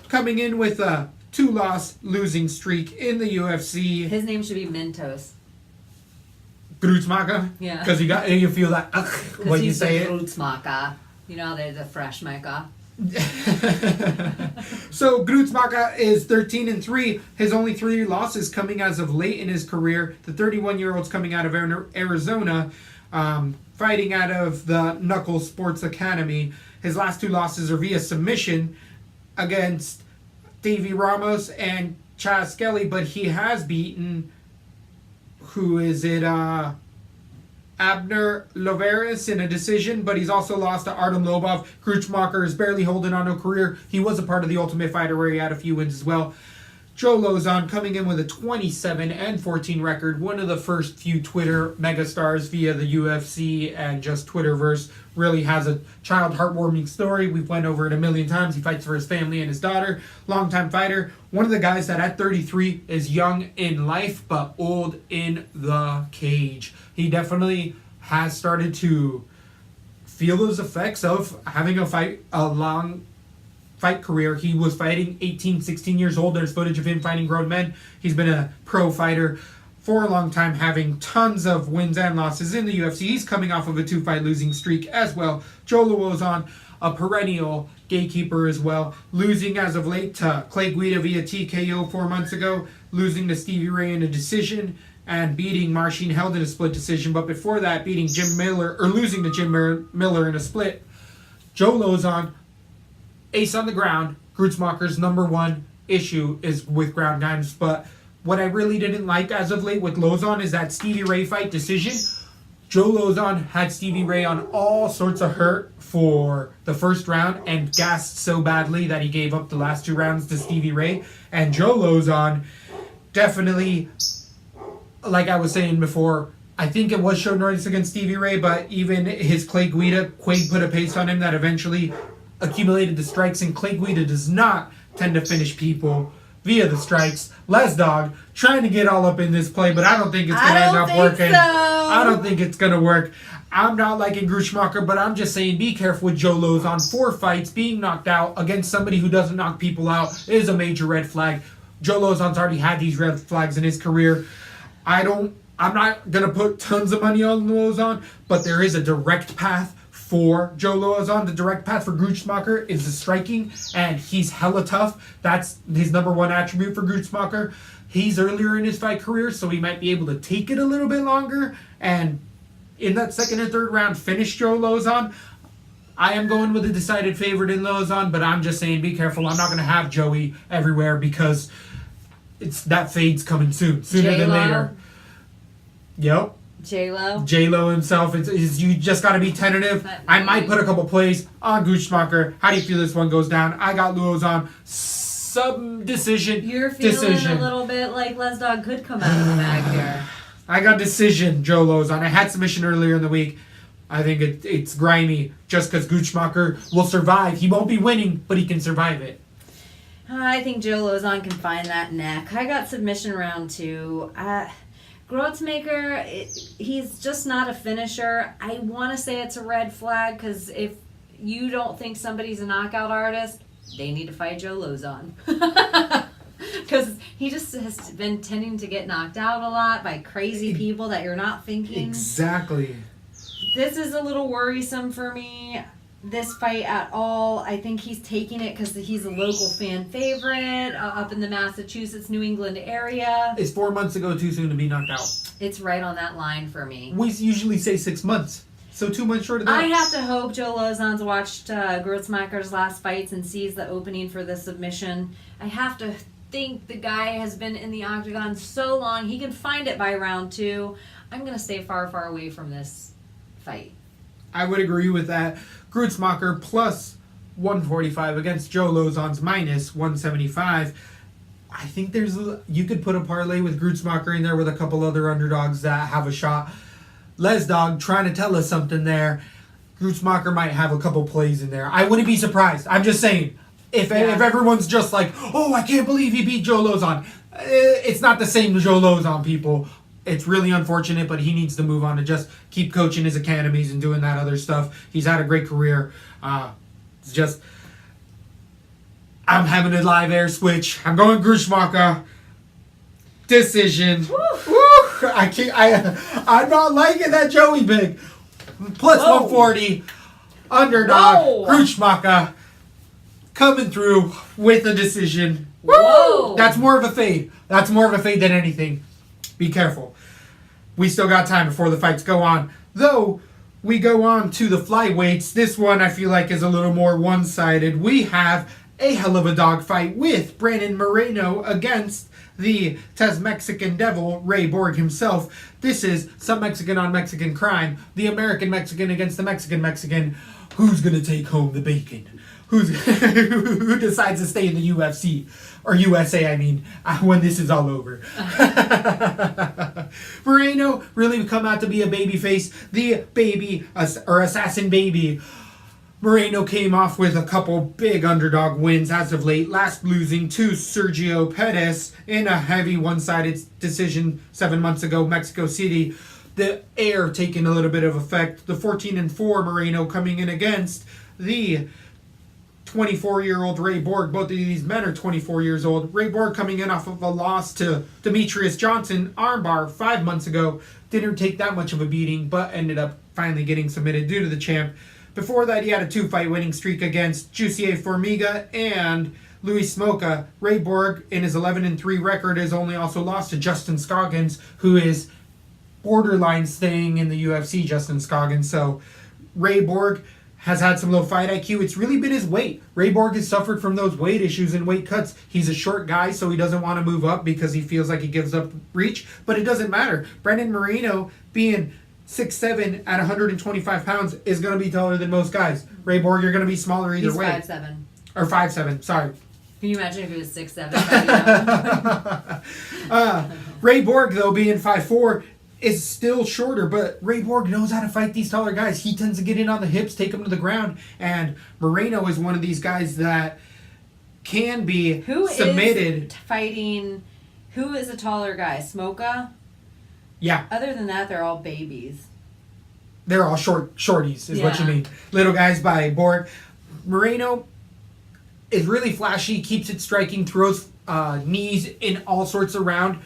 coming in with a 2-loss losing streak in the UFC. His name should be Mentos. Gutsmacher? Yeah. Because you feel that when you say it. Grutzmacher. You know, there's a fresh maker. So Grutzmacher is 13-3. His only 3 losses coming as of late in his career. The 31-year-old's coming out of Arizona, fighting out of the Knuckles Sports Academy. His last 2 losses are via submission against Davey Ramos and Chaz Kelly, but he has beaten, who is it, Abner Loveris in a decision, but he's also lost to Artem Lobov. Grutzmacher is barely holding on to a career. He was a part of the Ultimate Fighter where he had a few wins as well. Joe Lozon coming in with a 27-14 record. One of the first few Twitter megastars via the UFC and just Twitterverse. Really has a child heartwarming story. We've went over it a million times. He fights for his family and his daughter. Longtime fighter. One of the guys that at 33 is young in life but old in the cage. He definitely has started to feel those effects of having a long fight career. He was fighting 18, 16 years old. There's footage of him fighting grown men. He's been a pro fighter for a long time, having tons of wins and losses in the UFC. He's coming off of a 2-fight losing streak as well. Joe Lozon, a perennial gatekeeper as well, losing as of late to Clay Guida via TKO 4 months ago, losing to Stevie Ray in a decision, and beating Marcin Held in a split decision. But before that, losing to Jim Miller in a split. Joe Lozon, ace on the ground. Grutzmacher's number one issue is with ground games. But what I really didn't like as of late with Lozon is that Stevie Ray fight decision. Joe Lozon had Stevie Ray on all sorts of hurt for the first round and gassed so badly that he gave up the last 2 rounds to Stevie Ray. And Joe Lozon definitely, like I was saying before, I think it was short notice against Stevie Ray, but even his Quade put a pace on him that eventually accumulated the strikes, and Clay Guida does not tend to finish people via the strikes. Lesdog trying to get all up in this play, but I don't think it's going to end up working. I don't think it's going to work. I'm not liking Gruschmacher, but I'm just saying be careful with Joe Lozon. 4 fights, being knocked out against somebody who doesn't knock people out is a major red flag. Joe Lozon's already had these red flags in his career. I'm not going to put tons of money on Lozon, but there is a direct path for Joe Lozon. The direct path for Gruschmacher is the striking, and he's hella tough. That's his number one attribute for Gruschmacher. He's earlier in his fight career, so he might be able to take it a little bit longer, and in that second or third round, finish Joe Lozon. I am going with a decided favorite in Lozon, but I'm just saying be careful. I'm not going to have Joey everywhere because that fade's coming sooner than later. Yep. J-Lo himself. You just got to be tentative. I might put a couple plays on Gruschmacher. How do you feel this one goes down? I got Lozon. Sub-decision. You're feeling a little bit like Lesdog could come out of the bag here. I got decision, Joe Lozon. I had submission earlier in the week. I think it's grimy just because Gruschmacher will survive. He won't be winning, but he can survive it. I think Joe Lozon can find that neck. I got submission round 2. Grotzmaker, he's just not a finisher. I want to say it's a red flag because if you don't think somebody's a knockout artist, they need to fight Joe Lozon. Because he just has been tending to get knocked out a lot by crazy people that you're not thinking. Exactly. This is a little worrisome for me, this fight at all. I think he's taking it because he's a local fan favorite up in the Massachusetts, New England area. Is 4 months ago too soon to be knocked out? It's right on that line for me. We usually say 6 months. So 2 months short of that. I have to hope Joe Lozon's watched Grotzmacher's last fights and sees the opening for the submission. I have to think the guy has been in the octagon so long he can find it by round 2. I'm going to stay far, far away from this fight. I would agree with that. Grutzmacher plus 145 against Joe Lozon's minus 175. I think you could put a parlay with Grutzmacher in there with a couple other underdogs that have a shot. Lesdog trying to tell us something there. Grutzmacher might have a couple plays in there. I wouldn't be surprised. I'm just saying. If everyone's just like, oh, I can't believe he beat Joe Lozon. It's not the same Joe Lozon, people. It's really unfortunate, but he needs to move on to just keep coaching his academies and doing that other stuff. He's had a great career. It's just, I'm having a live air switch. I'm going Gruschmacher. Decision. Woo! I'm not liking that Joey big. Plus 140. Underdog. Gruschmacher. Coming through with a decision. Whoa! That's more of a fade. That's more of a fade than anything. Be careful. We still got time before the fights go on. Though, we go on to the flyweights. This one I feel like is a little more one-sided. We have a hell of a dog fight with Brandon Moreno against the Mexican Devil, Ray Borg himself. This is some Mexican on Mexican crime. The American Mexican against the Mexican Mexican. Who's going to take home the bacon? Who decides to stay in the UFC? Or USA, I mean, when this is all over. Moreno really come out to be a babyface. The baby, or assassin baby. Moreno came off with a couple big underdog wins as of late, last losing to Sergio Pettis in a heavy one-sided decision 7 months ago, Mexico City. The air taking a little bit of effect. The 14-4 Moreno coming in against the 24-year-old Ray Borg. Both of these men are 24 years old. Ray Borg coming in off of a loss to Demetrius Johnson, armbar, 5 months ago. Didn't take that much of a beating, but ended up finally getting submitted due to the champ. Before that, he had a 2-fight winning streak against Jussier Formiga and Louis Smoka. Ray Borg, in his 11-3 record, has only also lost to Justin Scoggins, who is borderline staying in the UFC, Justin Scoggins. So Ray Borg has had some low fight IQ. It's really been his weight. Ray Borg has suffered from those weight issues and weight cuts. He's a short guy, so he doesn't want to move up because he feels like he gives up reach. But it doesn't matter. Brandon Moreno, being 6'7" at 125 pounds, is going to be taller than most guys. Ray Borg, you're going to be smaller either way. He's 5'7". Or 5'7", sorry. Can you imagine if he was 6'7"? Ray Borg, though, being 5'4", is still shorter, but Ray Borg knows how to fight these taller guys. He tends to get in on the hips, take them to the ground, and Moreno is one of these guys that can be Who submitted. is fighting? Who is a taller guy? Smoka? Yeah, Other than that, they're all babies. they're all shorties, is what you Yeah. mean. Little guys by Borg. Moreno is really flashy, keeps it striking, throws knees in all sorts around.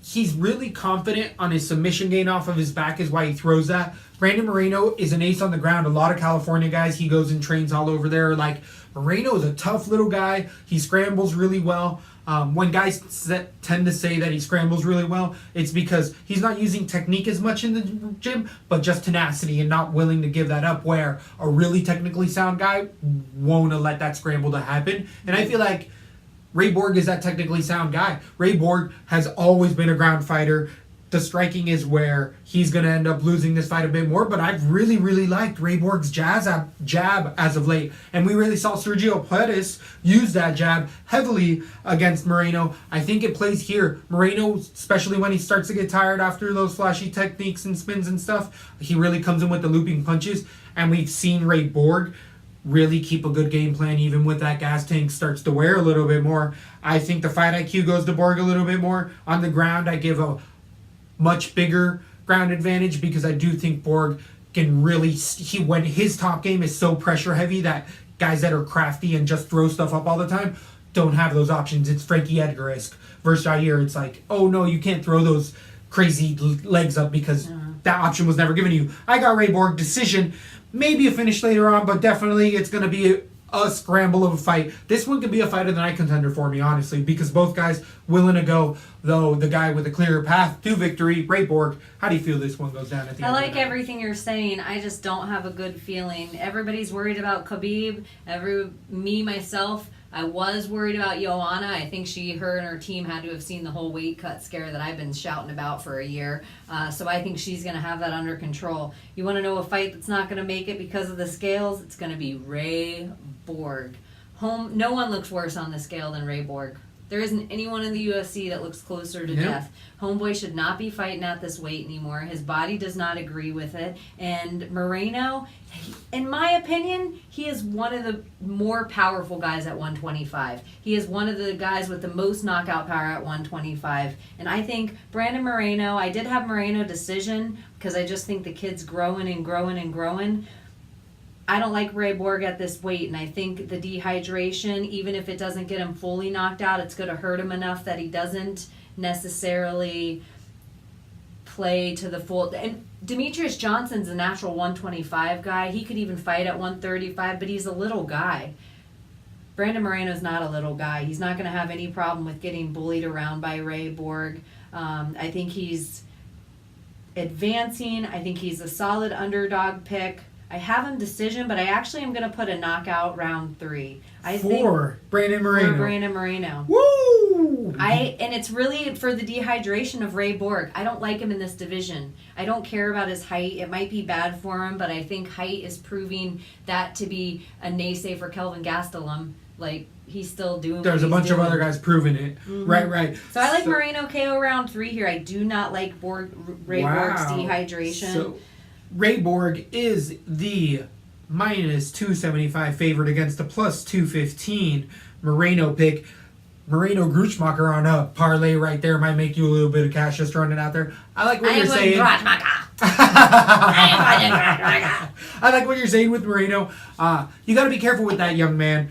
He's really confident on his submission gain off of his back is why he throws that. Brandon Moreno is an ace on the ground. A lot of California guys, he goes and trains all over there. Like, Moreno is a tough little guy. He scrambles really well. When guys tend to say that he scrambles really well, it's because he's not using technique as much in the gym, but just tenacity and not willing to give that up, where a really technically sound guy won't let that scramble to happen. And I feel like Ray Borg is that technically sound guy. Ray Borg has always been a ground fighter. The striking is where he's going to end up losing this fight a bit more, but I've really, really liked Ray Borg's jab as of late. And we really saw Sergio Pettis use that jab heavily against Moreno. I think it plays here. Moreno, especially when he starts to get tired after those flashy techniques and spins and stuff, he really comes in with the looping punches. And we've seen Ray Borg really keep a good game plan even with that gas tank starts to wear a little bit more. I think the fight IQ goes to Borg a little bit more. On the ground, I give a much bigger ground advantage because I do think Borg can really, when his top game is so pressure heavy that guys that are crafty and just throw stuff up all the time don't have those options. It's Frankie Edgar-esque versus Jair. It's like, oh no, you can't throw those crazy legs up because that option was never given to you. I got Ray Borg decision, maybe a finish later on, but definitely it's going to be a scramble of a fight. This one could be a fight of the night contender for me, honestly, because both guys willing to go, though the guy with a clearer path to victory, Ray Borg. How do you feel this one goes down at the end? I of like the night? everything you're saying. I just don't have a good feeling. Everybody's worried about Khabib. Myself, I was worried about Joanna. I think her and her team had to have seen the whole weight cut scare that I've been shouting about for a year. So I think she's going to have that under control. You want to know a fight that's not going to make it because of the scales? It's going to be Ray Borg. No one looks worse on the scale than Ray Borg. There isn't anyone in the UFC that looks closer to death. Homeboy should not be fighting at this weight anymore. His body does not agree with it. And Moreno, in my opinion, he is one of the more powerful guys at 125. He is one of the guys with the most knockout power at 125. And I think Brandon Moreno, I did have Moreno decision because I just think the kid's growing and growing and growing. I don't like Ray Borg at this weight, and I think the dehydration, even if it doesn't get him fully knocked out, it's going to hurt him enough that he doesn't necessarily play to the full. And Demetrius Johnson's a natural 125 guy. He could even fight at 135, but he's a little guy. Brandon Moreno's not a little guy. He's not going to have any problem with getting bullied around by Ray Borg. I think he's advancing. I think he's a solid underdog pick. I have him decision, but I actually am going to put a knockout round 3. For Brandon Moreno. For Brandon Moreno. Woo! And it's really for the dehydration of Ray Borg. I don't like him in this division. I don't care about his height. It might be bad for him, but I think height is proving that to be a naysay for Kelvin Gastelum. Like, he's still doing There's a bunch of other guys proving it. Mm-hmm. Right. So I like Moreno KO round 3 here. I do not like Ray Borg's dehydration. So Ray Borg is the minus 275 favorite against the plus 215 Moreno pick. Moreno Gruchmacher on a parlay right there might make you a little bit of cash just running out there. I like what you're saying. I like what you're saying with Moreno. You got to be careful with that young man.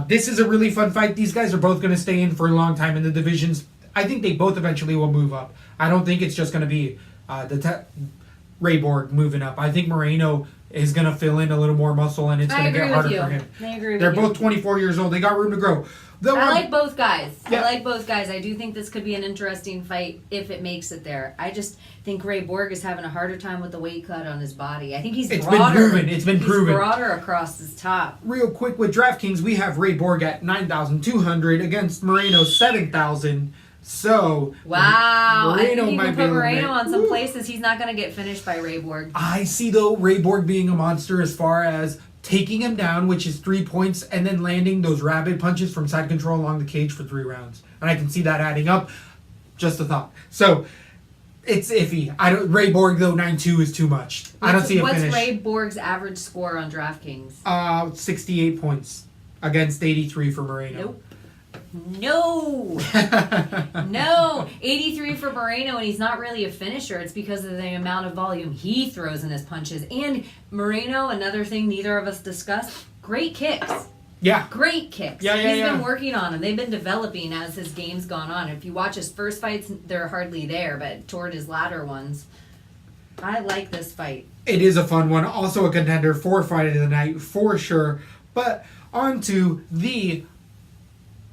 This is a really fun fight. These guys are both going to stay in for a long time in the divisions. I think they both eventually will move up. I don't think it's just going to be Ray Borg moving up. I think Moreno is going to fill in a little more muscle, and it's going to get harder for him. I agree with They're you. both 24 years old. They got room to grow. I like both guys. Yeah. I like both guys. I do think this could be an interesting fight if it makes it there. I just think Ray Borg is having a harder time with the weight cut on his body. I think he's broader. It's been proven. He's broader across his top. Real quick with DraftKings, we have Ray Borg at 9,200 against Moreno 7,000. So Wow. I Moreno think you might can be put a little Moreno bit- on some places. He's not going to get finished by Ray Borg. I see though Ray Borg being a monster as far as taking him down, which is 3 points, and then landing those rapid punches from side control along the cage for 3 rounds. And I can see that adding up. Just a thought. So it's iffy. Ray Borg though 9-2 is too much. I don't see a finish. What's Ray Borg's average score on DraftKings? 68 points against 83 for Moreno. Nope. No. No. 83 for Moreno, and he's not really a finisher. It's because of the amount of volume he throws in his punches. And Moreno, another thing neither of us discussed, great kicks. Yeah. Great kicks. Yeah, He's been working on them. They've been developing as his game's gone on. If you watch his first fights, they're hardly there, but toward his latter ones, I like this fight. It is a fun one. Also a contender for fight of the night, for sure. But on to the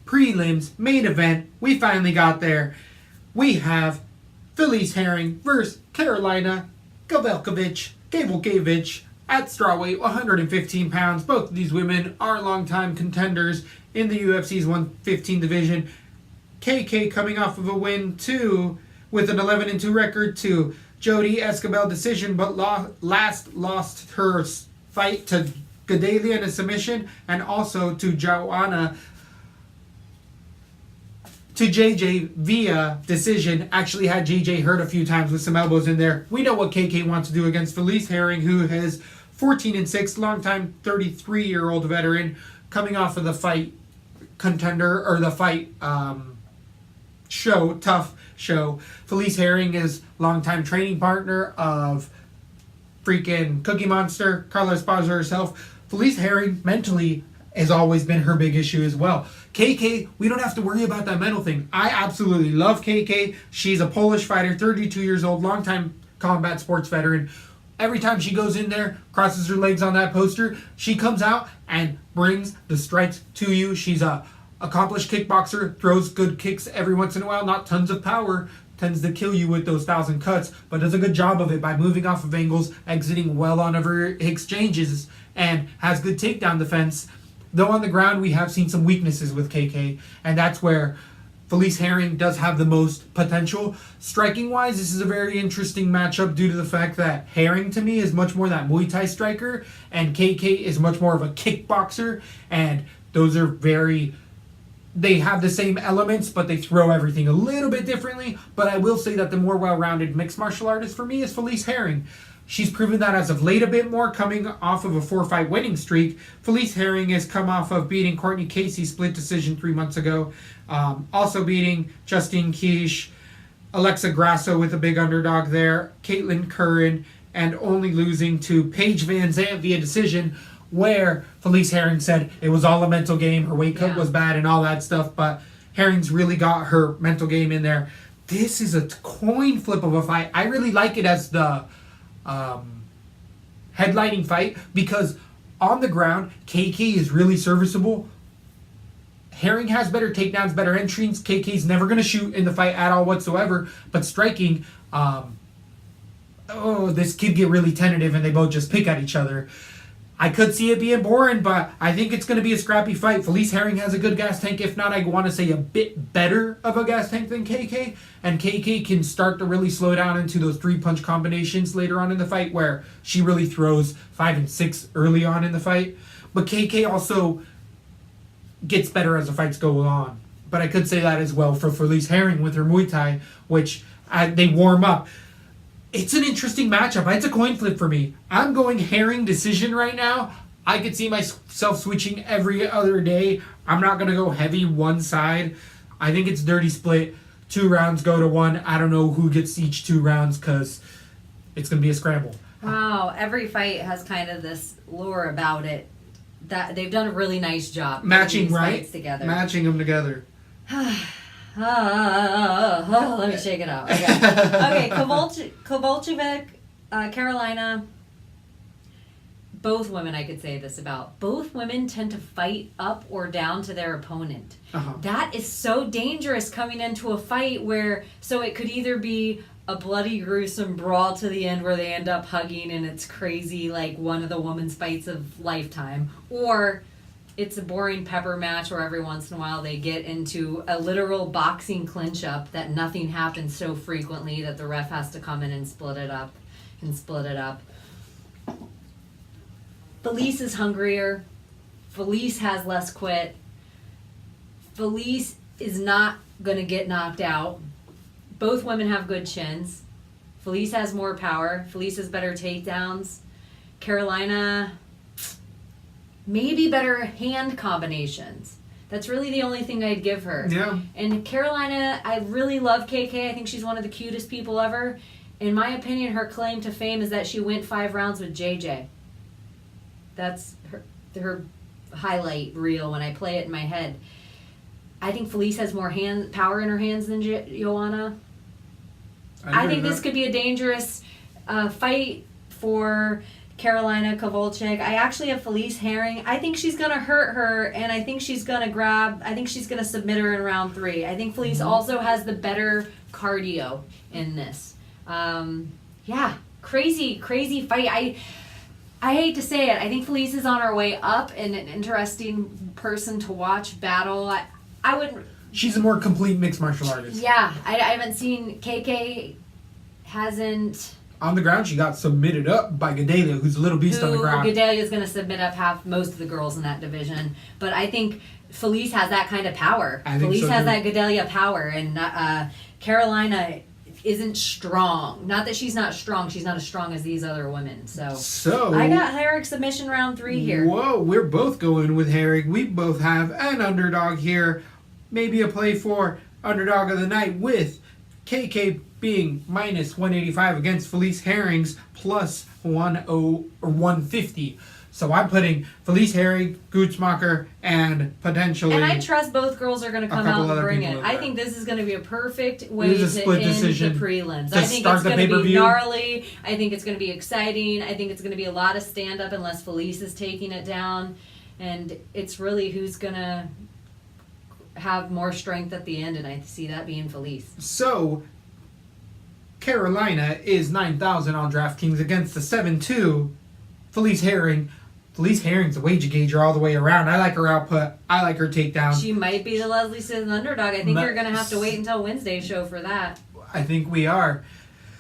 prelims main event. We finally got there. We have Felice Herring versus Carolina Gavelkovich at strawweight, 115 pounds. Both of these women are longtime contenders in the UFC's 115 division. KK coming off of a win with an 11-2 record to Jody Escobel decision, but lost her fight to Gedalia in a submission, and also to Joanna to JJ via decision. Actually had JJ hurt a few times with some elbows in there. We know what KK wants to do against Felice Herring, who has 14-6, longtime 33-year-old veteran, coming off of the fight contender, or the fight tough show. Felice Herring is longtime training partner of freaking Cookie Monster, Carla Esparza herself. Felice Herring mentally has always been her big issue as well. KK, we don't have to worry about that mental thing. I absolutely love KK. She's a Polish fighter, 32 years old, longtime combat sports veteran. Every time she goes in there, crosses her legs on that poster, she comes out and brings the strikes to you. She's a accomplished kickboxer, throws good kicks every once in a while, not tons of power, tends to kill you with those 1,000 cuts, but does a good job of it by moving off of angles, exiting well on her exchanges, and has good takedown defense. Though on the ground, we have seen some weaknesses with KK, and that's where Felice Herring does have the most potential. Striking-wise, this is a very interesting matchup due to the fact that Herring, to me, is much more that Muay Thai striker, and KK is much more of a kickboxer, and those are they have the same elements, but they throw everything a little bit differently. But I will say that the more well-rounded mixed martial artist for me is Felice Herring. She's proven that as of late a bit more, coming off of a 4-fight winning streak. Felice Herring has come off of beating Courtney Casey split decision 3 months ago. Also beating Justine Kish, Alexa Grasso with a big underdog there, Caitlin Curran, and only losing to Paige Van Zandt via decision, where Felice Herring said it was all a mental game, her weight cut was bad and all that stuff, but Herring's really got her mental game in there. This is a coin flip of a fight. I really like it as the headlining fight, because on the ground, KK is really serviceable. Herring has better takedowns, better entries. KK's never going to shoot in the fight at all whatsoever, but striking, this could get really tentative and they both just pick at each other. I could see it being boring, but I think it's going to be a scrappy fight. Felice Herring has a good gas tank. If not, I want to say a bit better of a gas tank than KK. And KK can start to really slow down into those 3-punch combinations later on in the fight, where she really throws 5 and 6 early on in the fight. But KK also gets better as the fights go on. But I could say that as well for Felice Herring with her Muay Thai, which they warm up. It's an interesting matchup. It's a coin flip for me. I'm going Herring decision right now. I could see myself switching every other day. I'm not going to go heavy one side. I think it's dirty split. 2 rounds go to 1. I don't know who gets each 2 rounds because it's going to be a scramble. Wow, every fight has kind of this lore about it. That they've done a really nice job matching, these right? Fights together. Matching them together. Let me shake it out. Okay, Kovalchevich, Carolina. Both women, I could say this about. Both women tend to fight up or down to their opponent. That is so dangerous coming into a fight where, so it could either be a bloody, gruesome brawl to the end where they end up hugging and it's crazy, like one of the women's fights of lifetime, or it's a boring pepper match where every once in a while they get into a literal boxing clinch up that nothing happens so frequently that the ref has to come in and split it up. Felice is hungrier. Felice has less quit. Felice is not going to get knocked out. Both women have good chins. Felice has more power. Felice has better takedowns. Carolina, maybe better hand combinations. That's really the only thing I'd give her. Yeah. And Carolina, I really love KK. I think she's one of the cutest people ever. In my opinion, her claim to fame is that she went 5 rounds with JJ. That's her highlight reel when I play it in my head. I think Felice has more power in her hands than Joanna. I think this could be a dangerous fight for Carolina Kowalczyk. I actually have Felice Herring. I think she's going to hurt her, and I think she's going to submit her in round 3. I think Felice also has the better cardio in this. Yeah, crazy fight. I hate to say it. I think Felice is on her way up and an interesting person to watch battle. I wouldn't... She's a more complete mixed martial artist. Yeah, I haven't seen... KK hasn't... On the ground, she got submitted up by Gadelia, who's a little beast on the ground. Gadelia's going to submit up most of the girls in that division. But I think Felice has that kind of power. Felice has that Gadelia power. And Carolina isn't strong. Not that she's not strong. She's not as strong as these other women. So I got Herrick submission round 3 here. Whoa, we're both going with Herrick. We both have an underdog here. Maybe a play for underdog of the night with KK being minus 185 against Felice Herring's plus 150. So I'm putting Felice Herring, Gutzmacher, and potentially... And I trust both girls are going to come out and bring it. I think this is going to be a perfect way to end the prelims. I think it's going to be gnarly. I think it's going to be exciting. I think it's going to be a lot of stand-up unless Felice is taking it down. And it's really who's going to have more strength at the end, and I see that being Felice. So, Carolina is 9,000 on DraftKings against the 7-2 Felice Herring. Felice Herring's a wager gauger all the way around. I like her output. I like her takedown. She might be the Leslie Smith underdog. I think you're going to have to wait until Wednesday's show for that. I think we are.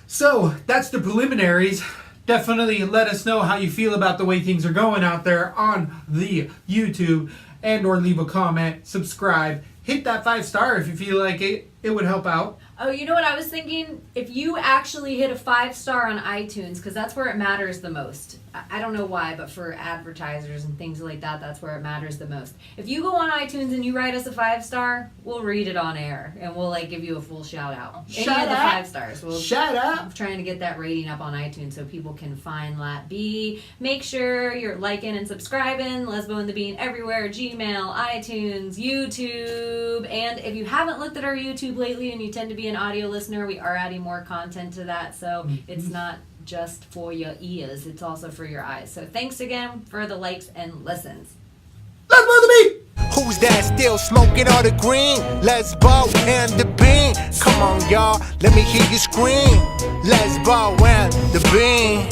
So, that's the preliminaries. Definitely let us know how you feel about the way things are going out there on the YouTube, and or leave a comment, subscribe, hit that 5-star if you feel like it. It would help out. Oh, you know what I was thinking? If you actually hit a 5-star on iTunes, because that's where it matters the most. I don't know why, but for advertisers and things like that, that's where it matters the most. If you go on iTunes and you write us a 5-star, we'll read it on air, and we'll give you a full shout out. Any of the 5 stars. Shout out. I'm trying to get that rating up on iTunes so people can find LaTB. Make sure you're liking and subscribing. Lesbo and The Bean everywhere. Gmail, iTunes, YouTube. And if you haven't looked at our YouTube lately and you tend to be an audio listener, we are adding more content to that, so it's not just for your ears, it's also for your eyes. So thanks again for the likes and listens. Lesbo and The Bean! Who's that still smoking all the green? Lesbo and The Bean. Come on, y'all, let me hear you scream. Lesbo and The Bean.